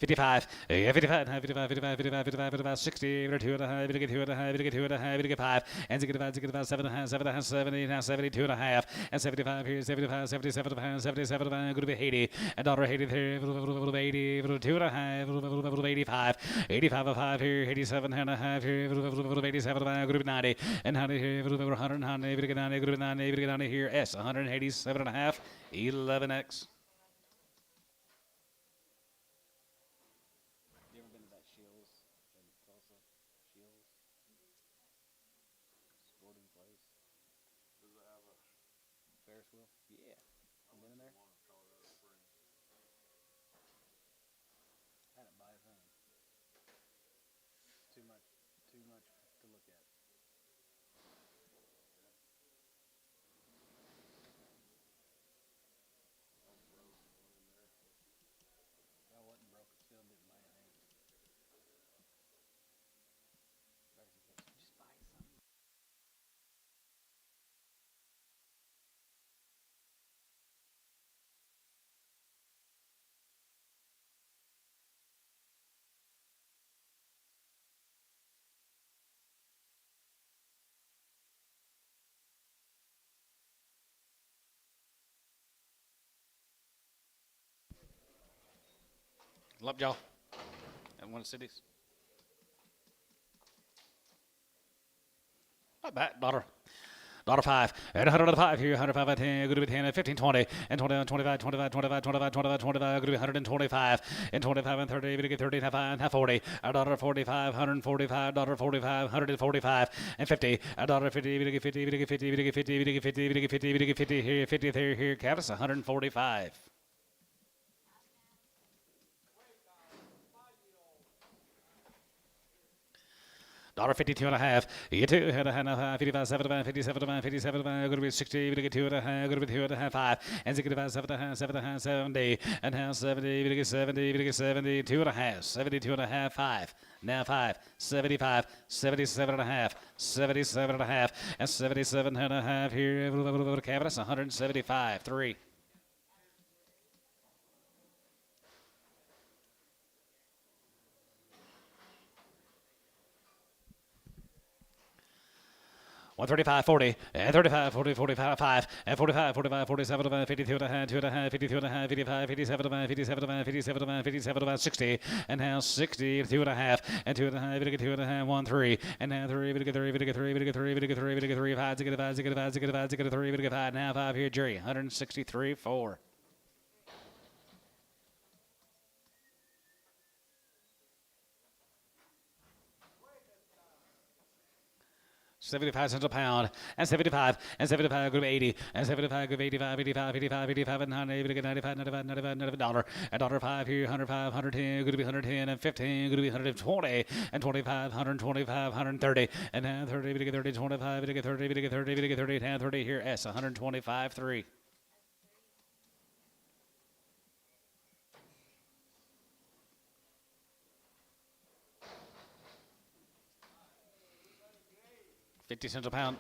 55, 55, 55, 55, 55, 55, 55, 60, 2 and a half, 2 and a half, 2 and a half, 5, and 65, 7 and a half, 7 and a half, 70, 72 and a half, and 75 here, 75, 77, 77, going to be 80, and $1.80 here, 80, 2 and a half, 85, 85 of 5 here, 87 and a half here, 87, going to be 90, and 90 here, 100, 90, 90 here, S, 187 and a half, 11X. Yeah, I've been in there. Had it by his hand. Too much to look at. Yeah, I wasn't broke. It still didn't buy anything. Just buy something. Love y'all. And one of the cities. Not bad, $1. $5 and 105 here, 105 at 10, good to be 10 and 15, 20 and 20 25, 25, 25, 25, 25, 25, good to be 125 and 25 and 30, we get 30 and half 40, $1.45, 145, $1.45, 145 and 50, $1.50, we get 50, we get 50, we get 50, we get 50, we get 50, we get 50 here, 50 there, here, Cavis, 145. $1.52 and a half. You two and a half, 55, 75, 57, 57, going to be 60, we get 2 and a half, going to be 2 and a half, 5, and 65, 7 and a half, 7 and a half, 70, and half 70, we get 70, we get 70, 2 and a half, 72 and a half, 5, now 5, 75, 77 and a half, 77 and a half, and 77 and a half here, Cavitas, 175, 3. $135, 40, and 35, 40, 45, 5, and 45, 45, 47, 52 and a half, 2 and a half, 52 and a half, 55, 57, 57, 57, 57, 60, and now 60, 2 and a half, and 2 and a half, 2 and a half, 1, 3, and now 3, we get 3, we get 3, we get 3, we get 3, we get 3, 5, 5, 5, 5, 3, we get 5, now 5 here, Jerry, 163, 4. 75 cents a pound, and 75, and 75 go to 80, and 75 go to 85, 85, 85, 85, and 90, 95, 95, 95, $95, and $5 here, 105, 110, going to be 110, and 15, going to be 120, and 25, 125, 130, and now 30, 30, 25, 30, 30, 30, 30, and 30 here, S, 125, 3. $0.50 a pound,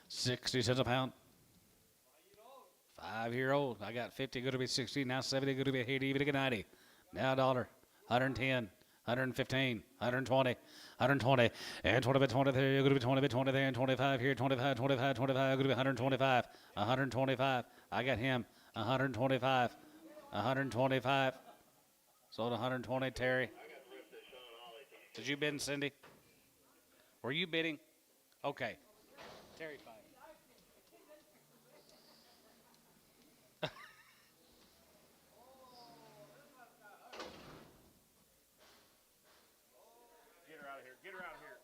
60 cents a pound. 5-year-old. I got 50, going to be 60, now 70, going to be 80, even to get 90. Now $1, 110, 115, 120, 120, and 20 by 20 there, going to be 20 by 20 there, and 25 here, 25, 25, 25, going to be 125, 125. I got him, 125, 125. Sold 120, Terry. Did you bid, Cindy? Were you bidding? Okay. Terry, fine. Get her out of here. Get her out of here.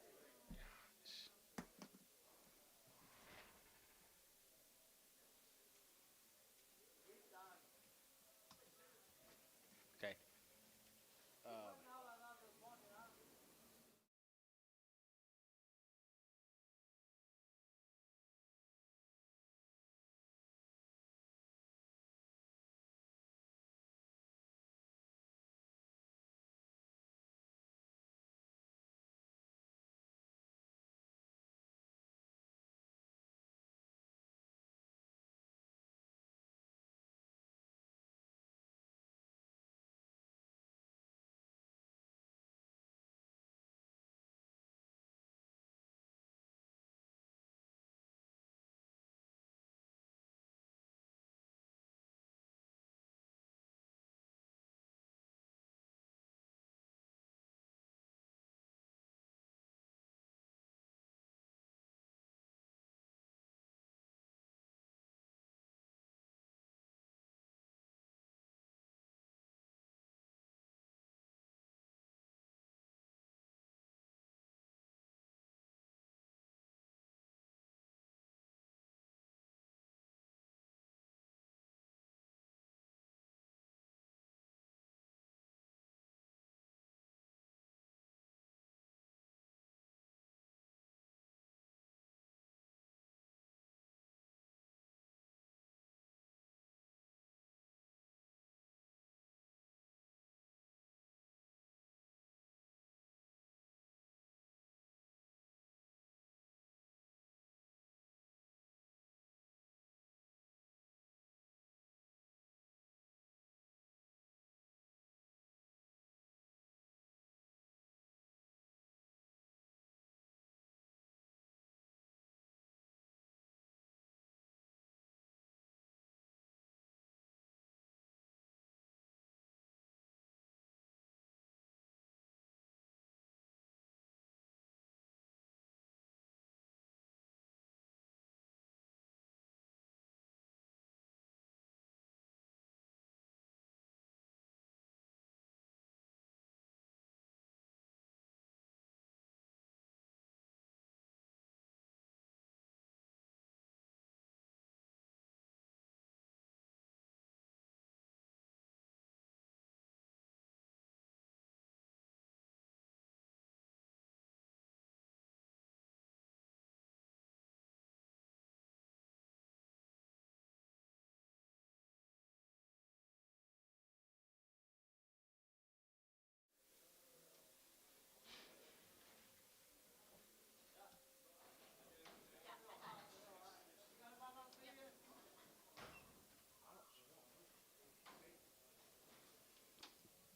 Okay.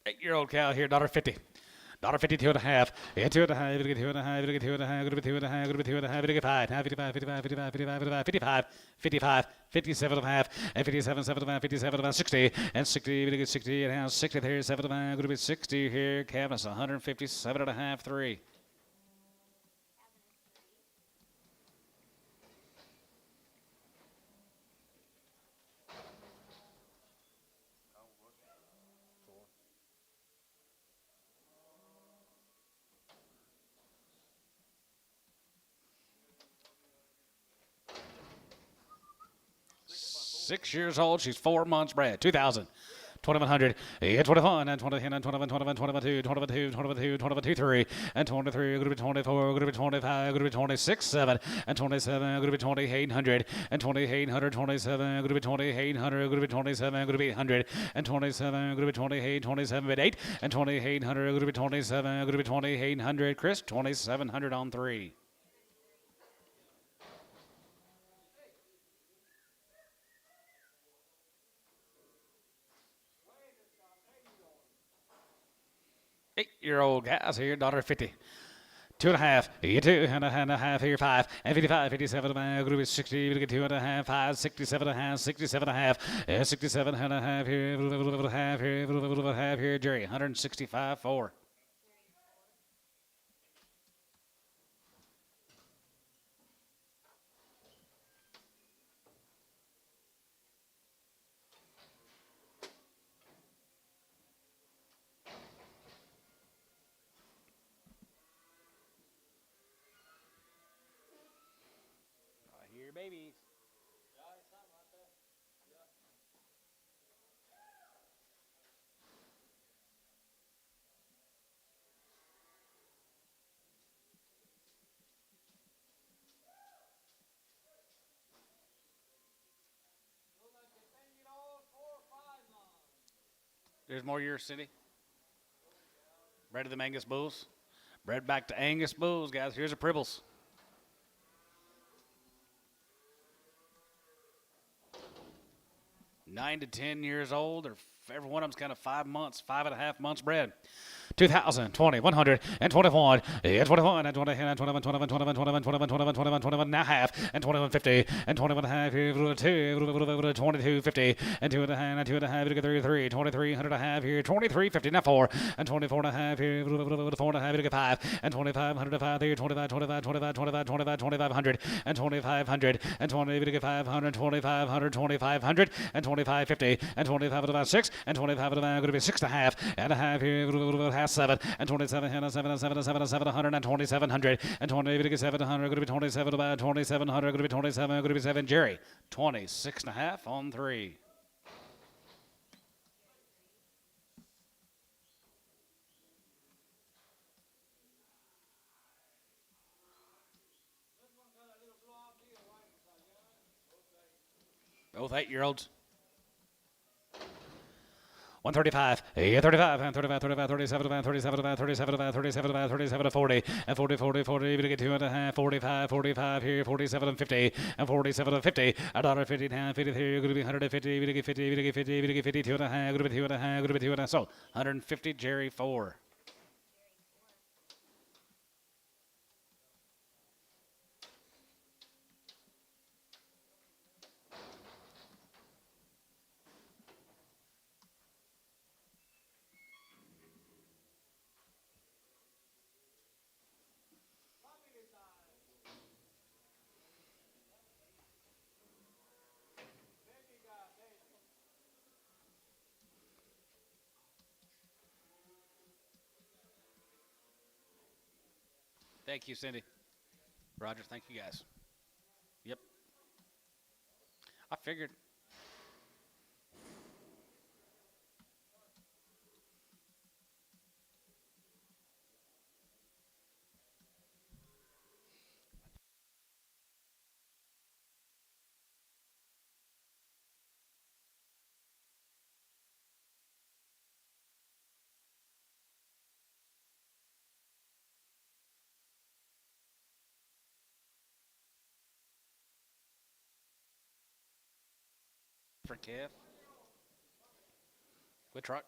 Eight-year-old cow here, $1.50. $1.50, 2.5. Yeah, 2.5. It'll get 2.5. It'll get 2.5. It'll be 2.5. It'll be 2.5. It'll get 5. 55, 55, 55, 55, 55, 55, 57.5, and 57, 7.5, 57, 60, and 60. It'll get 60 and a half. 60 there, 7.5. It'll be 60 here. Calvus, 157.5, 3. 6 years old. She's 4 months bred. 2,000. 2,100, 21, and 20, and 21, 21, 22, 22, 22, 22, 3, and 23, going to be 24, going to be 25, going to be 26, 7, and 27, going to be 2,800, and 2,800, 27, going to be 2,800, going to be 27, going to be 800, and 27, going to be 28, 27, 8, and 2,800, going to be 27, going to be 2,800. Chris, 2,700 on 3. Eight-year-old guys here, $1.50. 2.5, you 2.5 here, 5, and 55, 57, group is 60, we get 2.5, 5, 67.5, 67.5, 67.5 here, half here, Jerry, 165, 4. I hear babies. There's more years, Cindy. Bred to them Angus Bulls. Bred back to Angus Bulls, guys. Here's a Pribbles. Nine to 10 years old, or every one of them's kind of 5 months, 5.5 months bred. 2,000, 20, 100, and 21, and 21, and 20, and 21, 21, 21, 21, 21, 21, 21, 21 and a half, and 21, 50, and 21 and a half, 22, 50, and 2 and a half, and 2 and a half, 3, 2,300 and a half here, 23, 50, now 4, and 24 and a half here, 4 and a half, 5, and 2,500 and 5 here, 25, 25, 25, 25, 25, 2,500, and 2,500, and 20, 500, 2,500, 2,500, and 25, 50, and 25 about 6, and 25 about going to be 6.5, and a half here, half 7, and 27, and 7, 7, 7, 700, and 2,700, and 20, 700, going to be 27 about 2,700, going to be 27, going to be 7. Jerry, 26.5 on 3. Both 8-year-olds. 135, 35, and 35, 35, 37, 37, 37, 37, 37, 40, and 40, 40, 40, even to get 2.5, 45, 45 here, 47 and 50, and 47 and 50, $1.50 now, 50 here, you're going to be 150, even to get 50, even to get 50, even to get 50, 2.5, going to be 2.5, going to be 2.5, so 150, Jerry 4. Thank you, Cindy. Roger, thank you guys. Yep. I figured. For Kev. Good truck.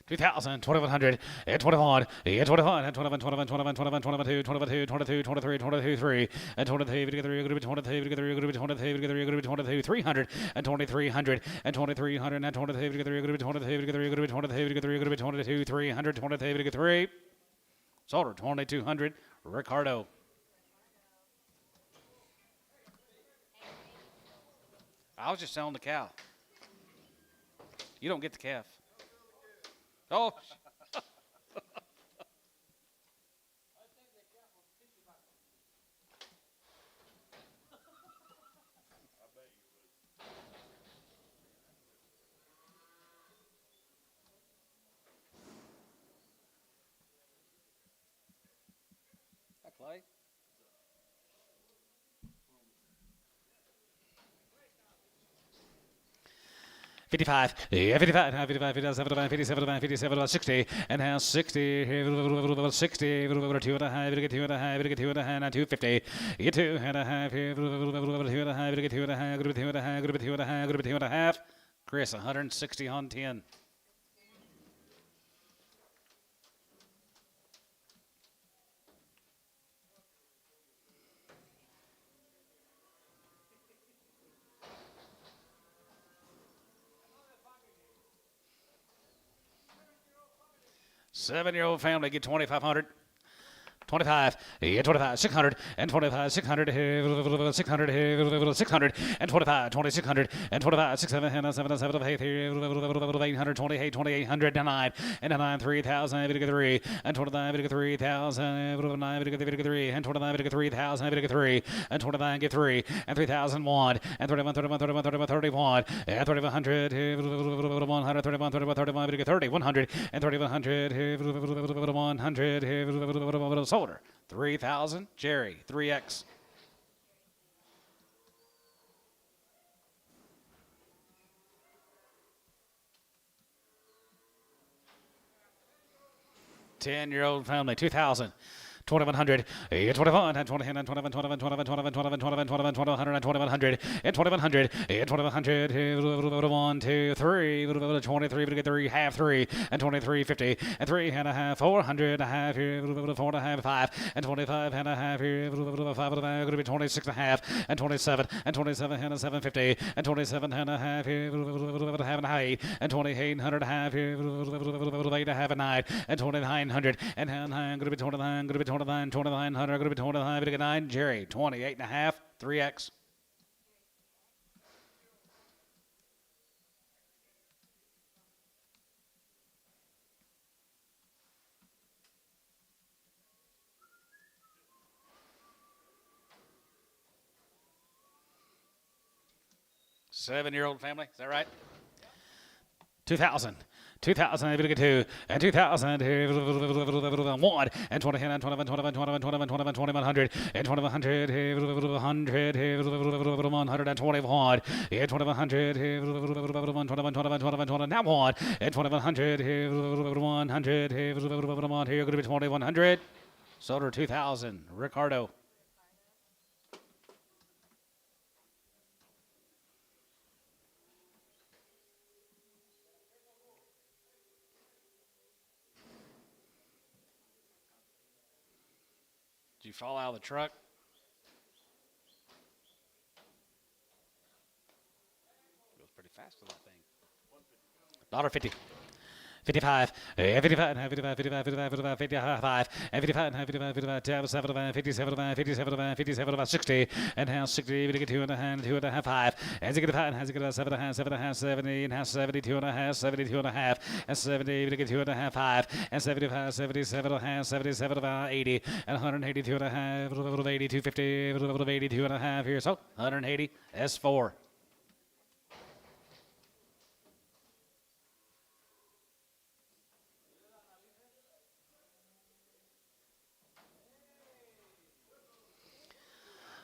2,000, 2,100, 21, 21, 21, 21, 21, 21, 22, 22, 22, 23, 22, 3, and 23, 23, 23, 23, 23, 23, 300, and 2,300, and 2,300, and 23, 23, 23, 22, 300, 23, Solder, 2,200, Ricardo. I was just selling the cow. You don't get the calf. Oh. Play. 55, yeah, 55, 55, 57, 57, 57, 60, and now 60, 60, 2 and a half, get 2 and a half, get 2 and a half, 250, get 2 and a half, 2 and a half, get 2 and a half, get 2 and a half, get 2 and a half, get 2 and a half. Chris, 160 on 10. Seven-year-old family get 2,500. 25, yeah, 25, 600, and 25, 600, 600, 600, and 25, 2600, and 25, 67, and 7, 7, 8, 800, 28, 2800, and 9, and 9, 3,000, 3, and 29, 3,000, 9, 3, and 29, 3,000, 3, and 29, get 3, and 3,001, and 31, 31, 31, 31, 31, and 3,100, 100, 31, 31, 31, 30, 100, and 3,100, 100, Solder, 3,000. Jerry, 3X. Ten-year-old family, 2,000. 2,100, 21, 20, 21, 21, 21, 21, 21, 21, 21, 2,100, and 2,100, 2,100, 1, 2, 3, 23, 3, half 3, and 2350, and 3 and a half, 400 and a half, 4 and a half, 5, and 25 and a half, 5 and a half, going to be 26 and a half, and 27, and 27 and a 750, and 27 and a half, half and 8, and 2,800 and a half, 8 and a half, and 9, and 2,900, and 9, going to be 29, going to be 29, 2,900, going to be 29, 9. Jerry, 28 and a half, 3X. Seven-year-old family, is that right? 2,000. 2,000, 2, and 2,000, 1, and 20, and 21, 21, 21, 21, 21, 2100, and 2100, 100, 121, and 2100, 21, 21, 21, 21, now 1, and 2100, 100, here going to be 2,100. Soder 2,000. Ricardo. Did you fall out of the truck? Goes pretty fast with that thing. $1.50. 55, 55, 55, 55, 55, 55, and 55, 55, 55, 57, 57, 57, 57, 60, and now 60, we get 2 and a half, 2 and a half, 5, and 5, and 7 and a half, 7 and a half, 70, and 72 and a half, 72 and a half, and 70, we get 2 and a half, 5, and 75, 77 and a half, 77, 80, and 182 and a half, 80, 250, 82 and a half here, so 180, S4.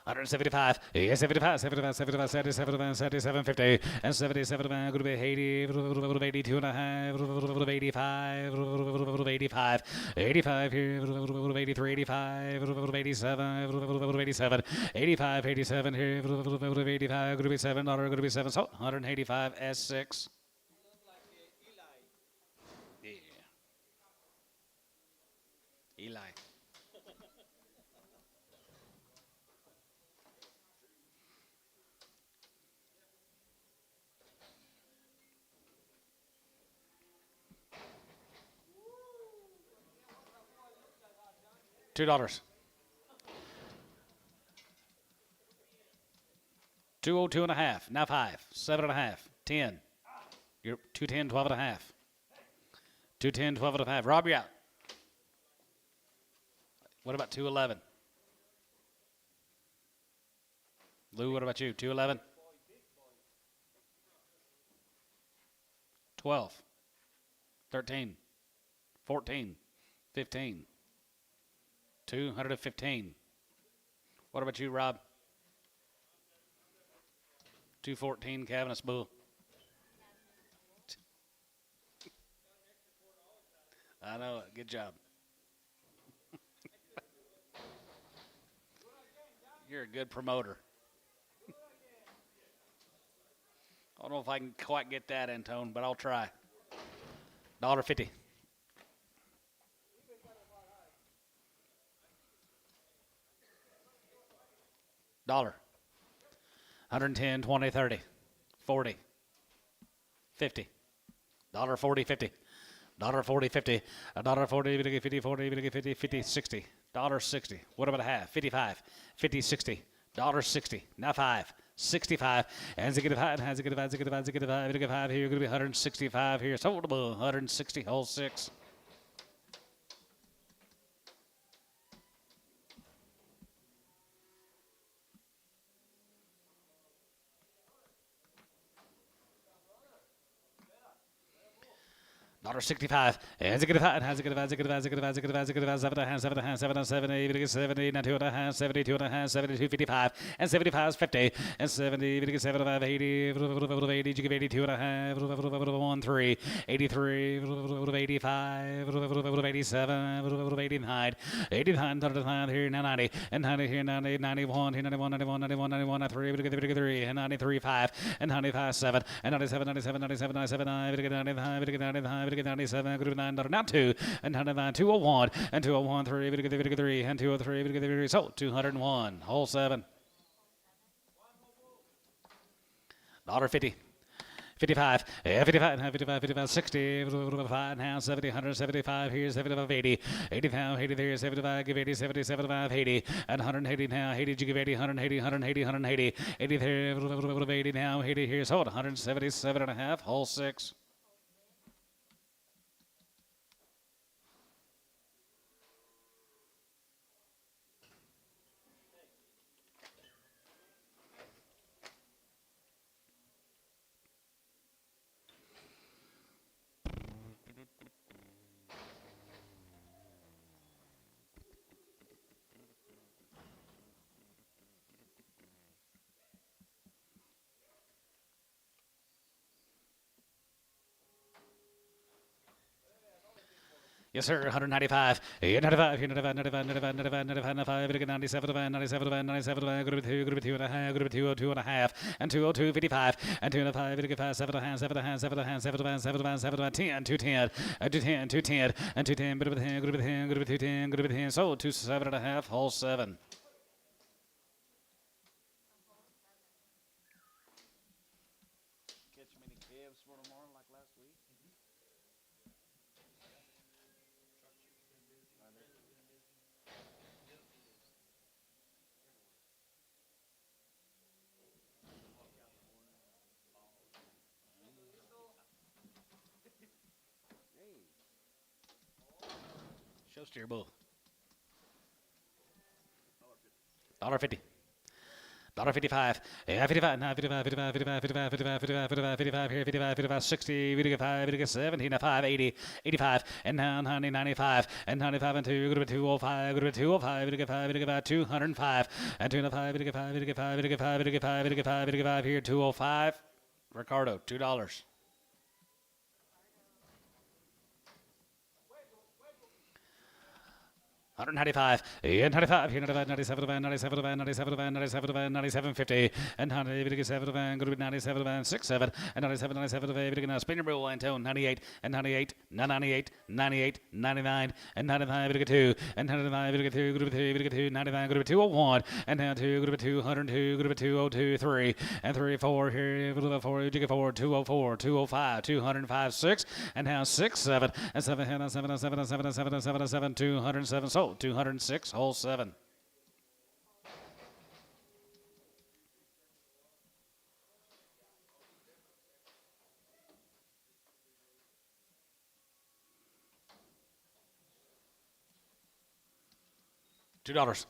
$175, 75, 75, 75, 77, 77, 50, and 77, going to be 80, 82 and a half, 85, 85, 85 here, 83, 85, 87, 87, 85, 87 here, 85, going to be $7, going to be 7, so 185 S6. Yeah. Eli. $2. 202 and a half. Now 5. 7 and a half. 10. You're 210, 12 and a half. 210, 12 and a half. Rob, you're out. What about 211? Lou, what about you? 211? 12. 13. 14. 15. 215. What about you, Rob? 214, Cavness Bull. I know it. Good job. You're a good promoter. I don't know if I can quite get that, Antone, but I'll try. $1.50. Dollar. 110, 20, 30, 40, 50. $1.40, 50. $1.40, 50. $1.40, 50, 40, 50, 50, 60. $1.60. What about a half? 55, 50, 60. $1.60. Now 5. 65. And zig it 5. Zig it 5. Zig it 5. Zig it 5. Zig it 5. Here, you're going to be 165 here. Soldable. 160. Hole 6. $1.65. And zig it 5. Zig it 5. Zig it 5. Zig it 5. Zig it 5. Zig it 5. 7 and a half. 7 and a half. 7 and 70. 70. Now 2 and a half. 72 and a half. 72. 55. And 75 is 50. And 70. 75. 80. 80. You give 82 and a half. 1 3. 83. 85. 87. 89. 89. 35 here. Now 90. And 90 here. 90. 91. Here. 91. 91. 91. 91. 93. 3. And 93. 5. And 95. 7. And 97. 97. 97. 97. 95. 95. 97, group 9, now 2, and 109, 201, and 201, 3, 3, and 203, so 201, hole 7. $1.50. 55, 55, 55, 55, 60, 5 now, 70, 175, here's 75, 80, 80 now, 80 there, 75, give 80, 70, 75, 80, and 180 now, 80, you give 80, 180, 180, 180, 80 there, 80 now, 80 here, so 177 and a half, hole 6. Yes, sir. 195. 95. 95. 95. 95. 95. 95. 97. 97. 97. Group 2. Group 2 and a half. Group 2. 2 and a half. And 202. 55. And 2 and a 5. 55. 7 and a half. 7 and a half. 7 and a half. 7 and a half. 7 and a half. 7 and a half. 10. 210. 210. 210. And 210. Group 10. Group 10. Group 210. Group 10. So 27 and a half. Hole 7. Catch many calves for tomorrow like last week? Show steer bull. $1.50. $1.55. 55. Now 55. 55. 55. 55. 55. 55. 55 here. 55. 55. 60. 55. 17. 5. 80. 85. And now 90. 95. And 95 and 2. Group 205. Group 205. 55. 55. 205. And 205. 55. 55. 55. 55. 55. 55 here. 205. Ricardo. $2. $195, 95, 97, 97, 97, 97, 97, 97, 50, and 97, group 97, 67, and 97, 97, spin your rule, Antone, 98, and 98, 98, 98, 99, and 95, 2, and 95, 2, group 2, 99, group 201, and now 2, group 202, group 202, 3, and 3, 4, here, group 4, jiggy 4, 204, 205, 205, 6, and now 6, 7, and 7, and 7, and 7, and 7, and 7, and 7, and 7, 207, so 206, hole 7. $2.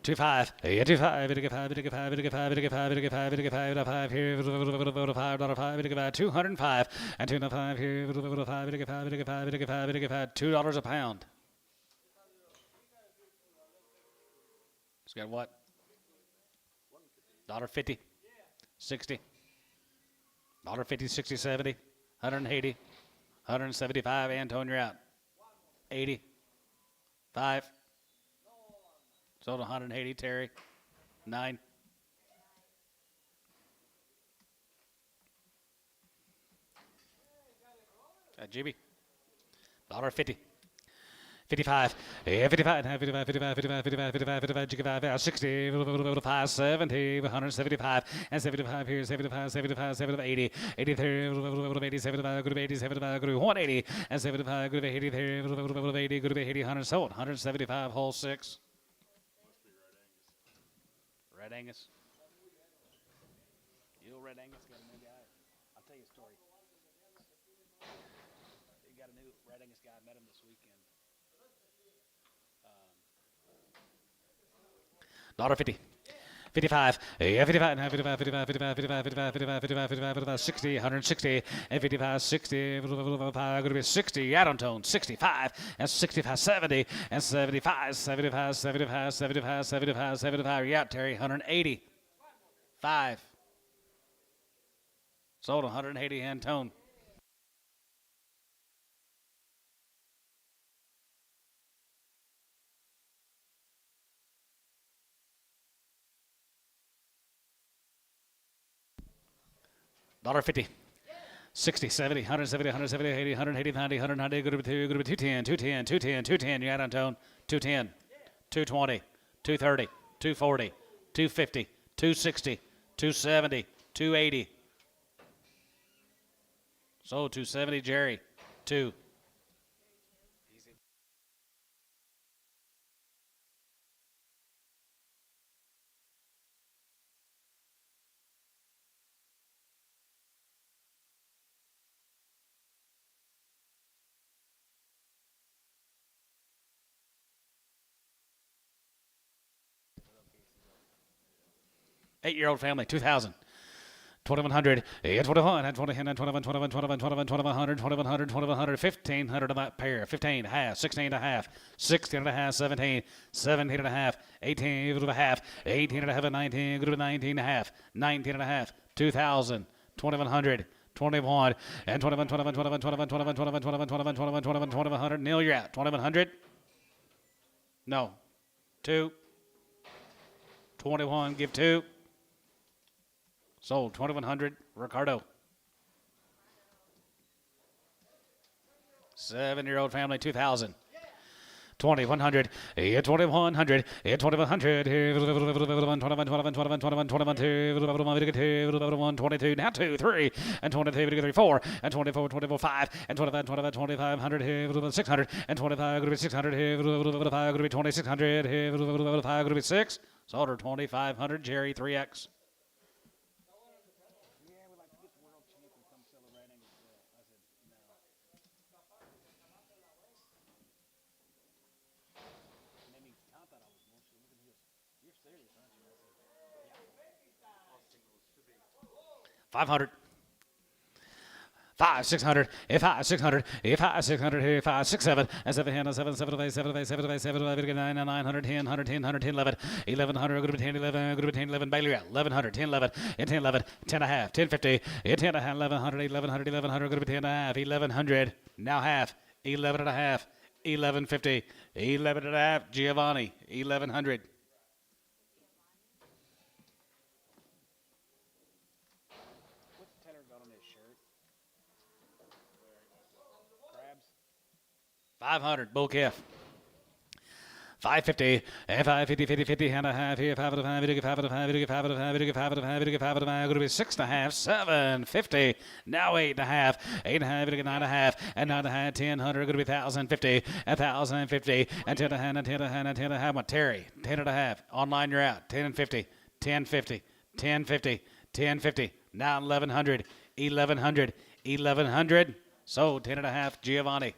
25. 25. 25. 25. 25. 25. 25. 5 here. $5. 205 and 205 here. $5. $5. $5. $5. $5. $2 a pound. It's got what? $1.50, 60, $1.50, 60, 70, 180, 175. Antone, you're out. 80, 5. Sold 180. Terry, 9. GB, $1.50. 55, yeah, 55, 55, 55, 55, 55, 55, 55, 60, 5, 70, 175, and 75 here, 75, 75, 75, 80, 83, 80, 75, 80, 75, 180, and 75, 80, 80, 80, 100, sold, 175, whole 6. Must be Red Red Angus. Angus. You know, Red Angus got a new guy. I'll tell you a story. He got a new Red Angus guy. I met him this weekend. $1.50. 55, yeah, 55, 55, 55, 55, 55, 55, 55, 55, 55, 60, 160, and 55, 60, going to be 60, out on tone, 65, and 65, 70, and 75, 75, 75, 75, 75, 75, you're out, Terry, 180, 5. Sold 180, Antone. $1.50. 60, 70, 170, 170, 80, 180, 90, 190, good to be 2, good to be 210, 210, 210, 210, you're out on tone, 210, 220, 230, 240, 250, 260, 270, 280. Sold 270, Jerry, 2. Eight-year-old family, 2,000. 2,100, 21, 20, 21, 21, 21, 21, 2,100, 2,100, 2,100, 1,500 of that pair, 15 and a half, 16 and a half, 16 and a half, 17, 17 and a half, 18 and a half, 18 and a half, 19, 19 and a half, 19 and a half, 2,000, 2,100, 21, and 21, 21, 21, 21, 21, 21, 21, 21, 21, 21, 2,100. Neil, you're out. 2,100? No. 2. 21, give 2. Sold 2,100. Ricardo. 7-year-old family, 2,000. 2,100. 2,100. 2,100. 21, 21, 21, 21, 21, 22. Now 2, 3, and 23, 4, and 24, 24, 5, and 25, 25, 2,500. 600, and 25, 600. 5, 2,600. 5, 6. Sold her 2,500. Jerry, 3X. Yeah, we like to get the world champ and come sell a Red Angus. I said, no. And then Tom thought I was bullshit. Look at this. You're serious, aren't you? I said, 500. 5, 600, 5, 600, 5, 600, 5, 6, 7, and 7, 7, 7, 8, 7, 8, 7, 8, 7, 8, 9, 900, 10, 110, 110, 11, 1,100, good to be 10, 11, good to be 10, 11, Bailey out, 1,100, 10, 11, and 10, 11, 10 and a half, 10, 50, 10 and a half, 1,100, 1,100, 1,100, good to be 10 and a half, 1,100, now half, 11 and a half, 1,150, 11 and a half, Giovanni, 1,100. what's Tanner got on his shirt? Crabs? 500, bull calf. 550, and 550, 50, 50, and a half here, 5 and a 5, 5 and a 5, 5 and a 5, 5 and a 5, 5 and a 5, going to be 6 and a half, 750, now 8 and a half, 8 and a half, 9 and a half, and 9 and a half, 1,000, going to be 1,050, 1,050, and 10 and a half, and 10 and a half, and 10 and a half, what, Terry, 10 and a half, online you're out, 10 and 50, 10, 50, 10, 50, 10, 50, now 1,100, 1,100, 1,100, sold 10 and a half, Giovanni.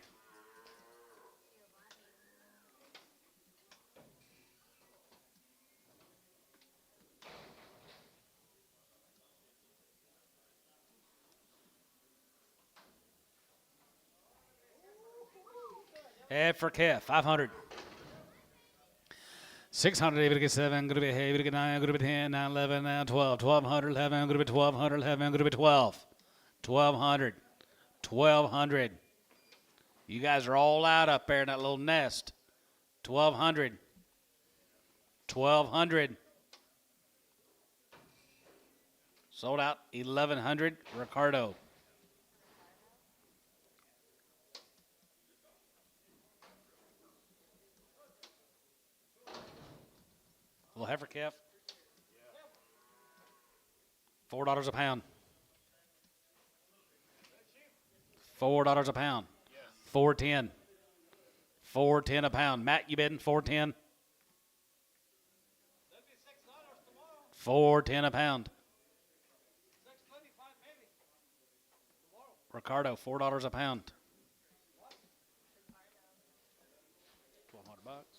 Ed for Kev, 500. 600, able to get 7, going to be able to get 9, going to be 10, 9, 11, 12, 1200, 11, going to be 1200, 11, going to be 12, 1200, 1200. You guys are all out up there in that little nest. 1200, 1200. Sold out 1100, Ricardo. Little heifer calf. $4 a pound. $4 a pound. 410. 410 a pound. Matt, you bidding 410? 410 a pound. Ricardo, $4 a pound. 1,200 bucks.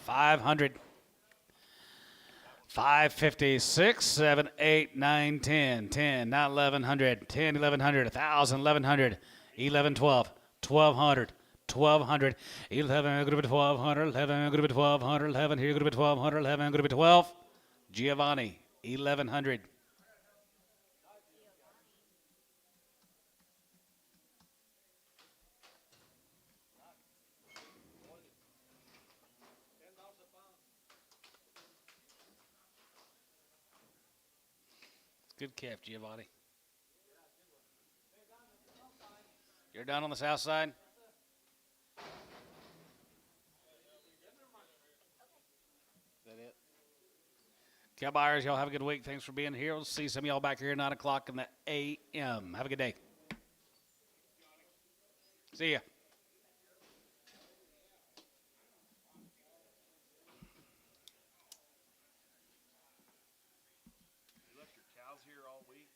$500. 550, 6, 7, 8, 9, 10, 10, not 1100, 10, 1100, 1,000, 1100, 11, 12, 1200, 1200, 11, going to be 1200, 11, going to be 1200, 11, here going to be 1200, 11, going to be 12. Giovanni, 1100. Good calf, Giovanni. You're down on the south side? Is that it? Cow buyers, y'all have a good week. Thanks for being here. We'll see some of y'all back here at 9 o'clock in the a.m. Have a good day. See ya. You left your cows here all week?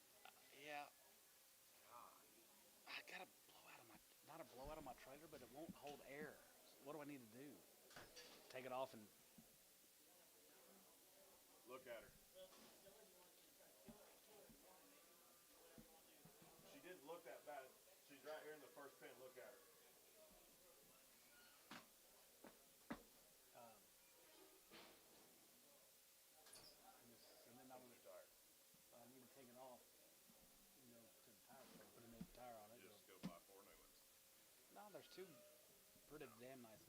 Yeah. I got to blow out of my, not a blow out of my trailer, but it won't hold air. What do I need to do? Take it off and. Look at her. She didn't look that bad. She's right here in the first pin. Look at her. And then I need to take it off, you know, to the tire, put a new tire on it. Just go buy 4 new ones. No, there's two pretty damn nice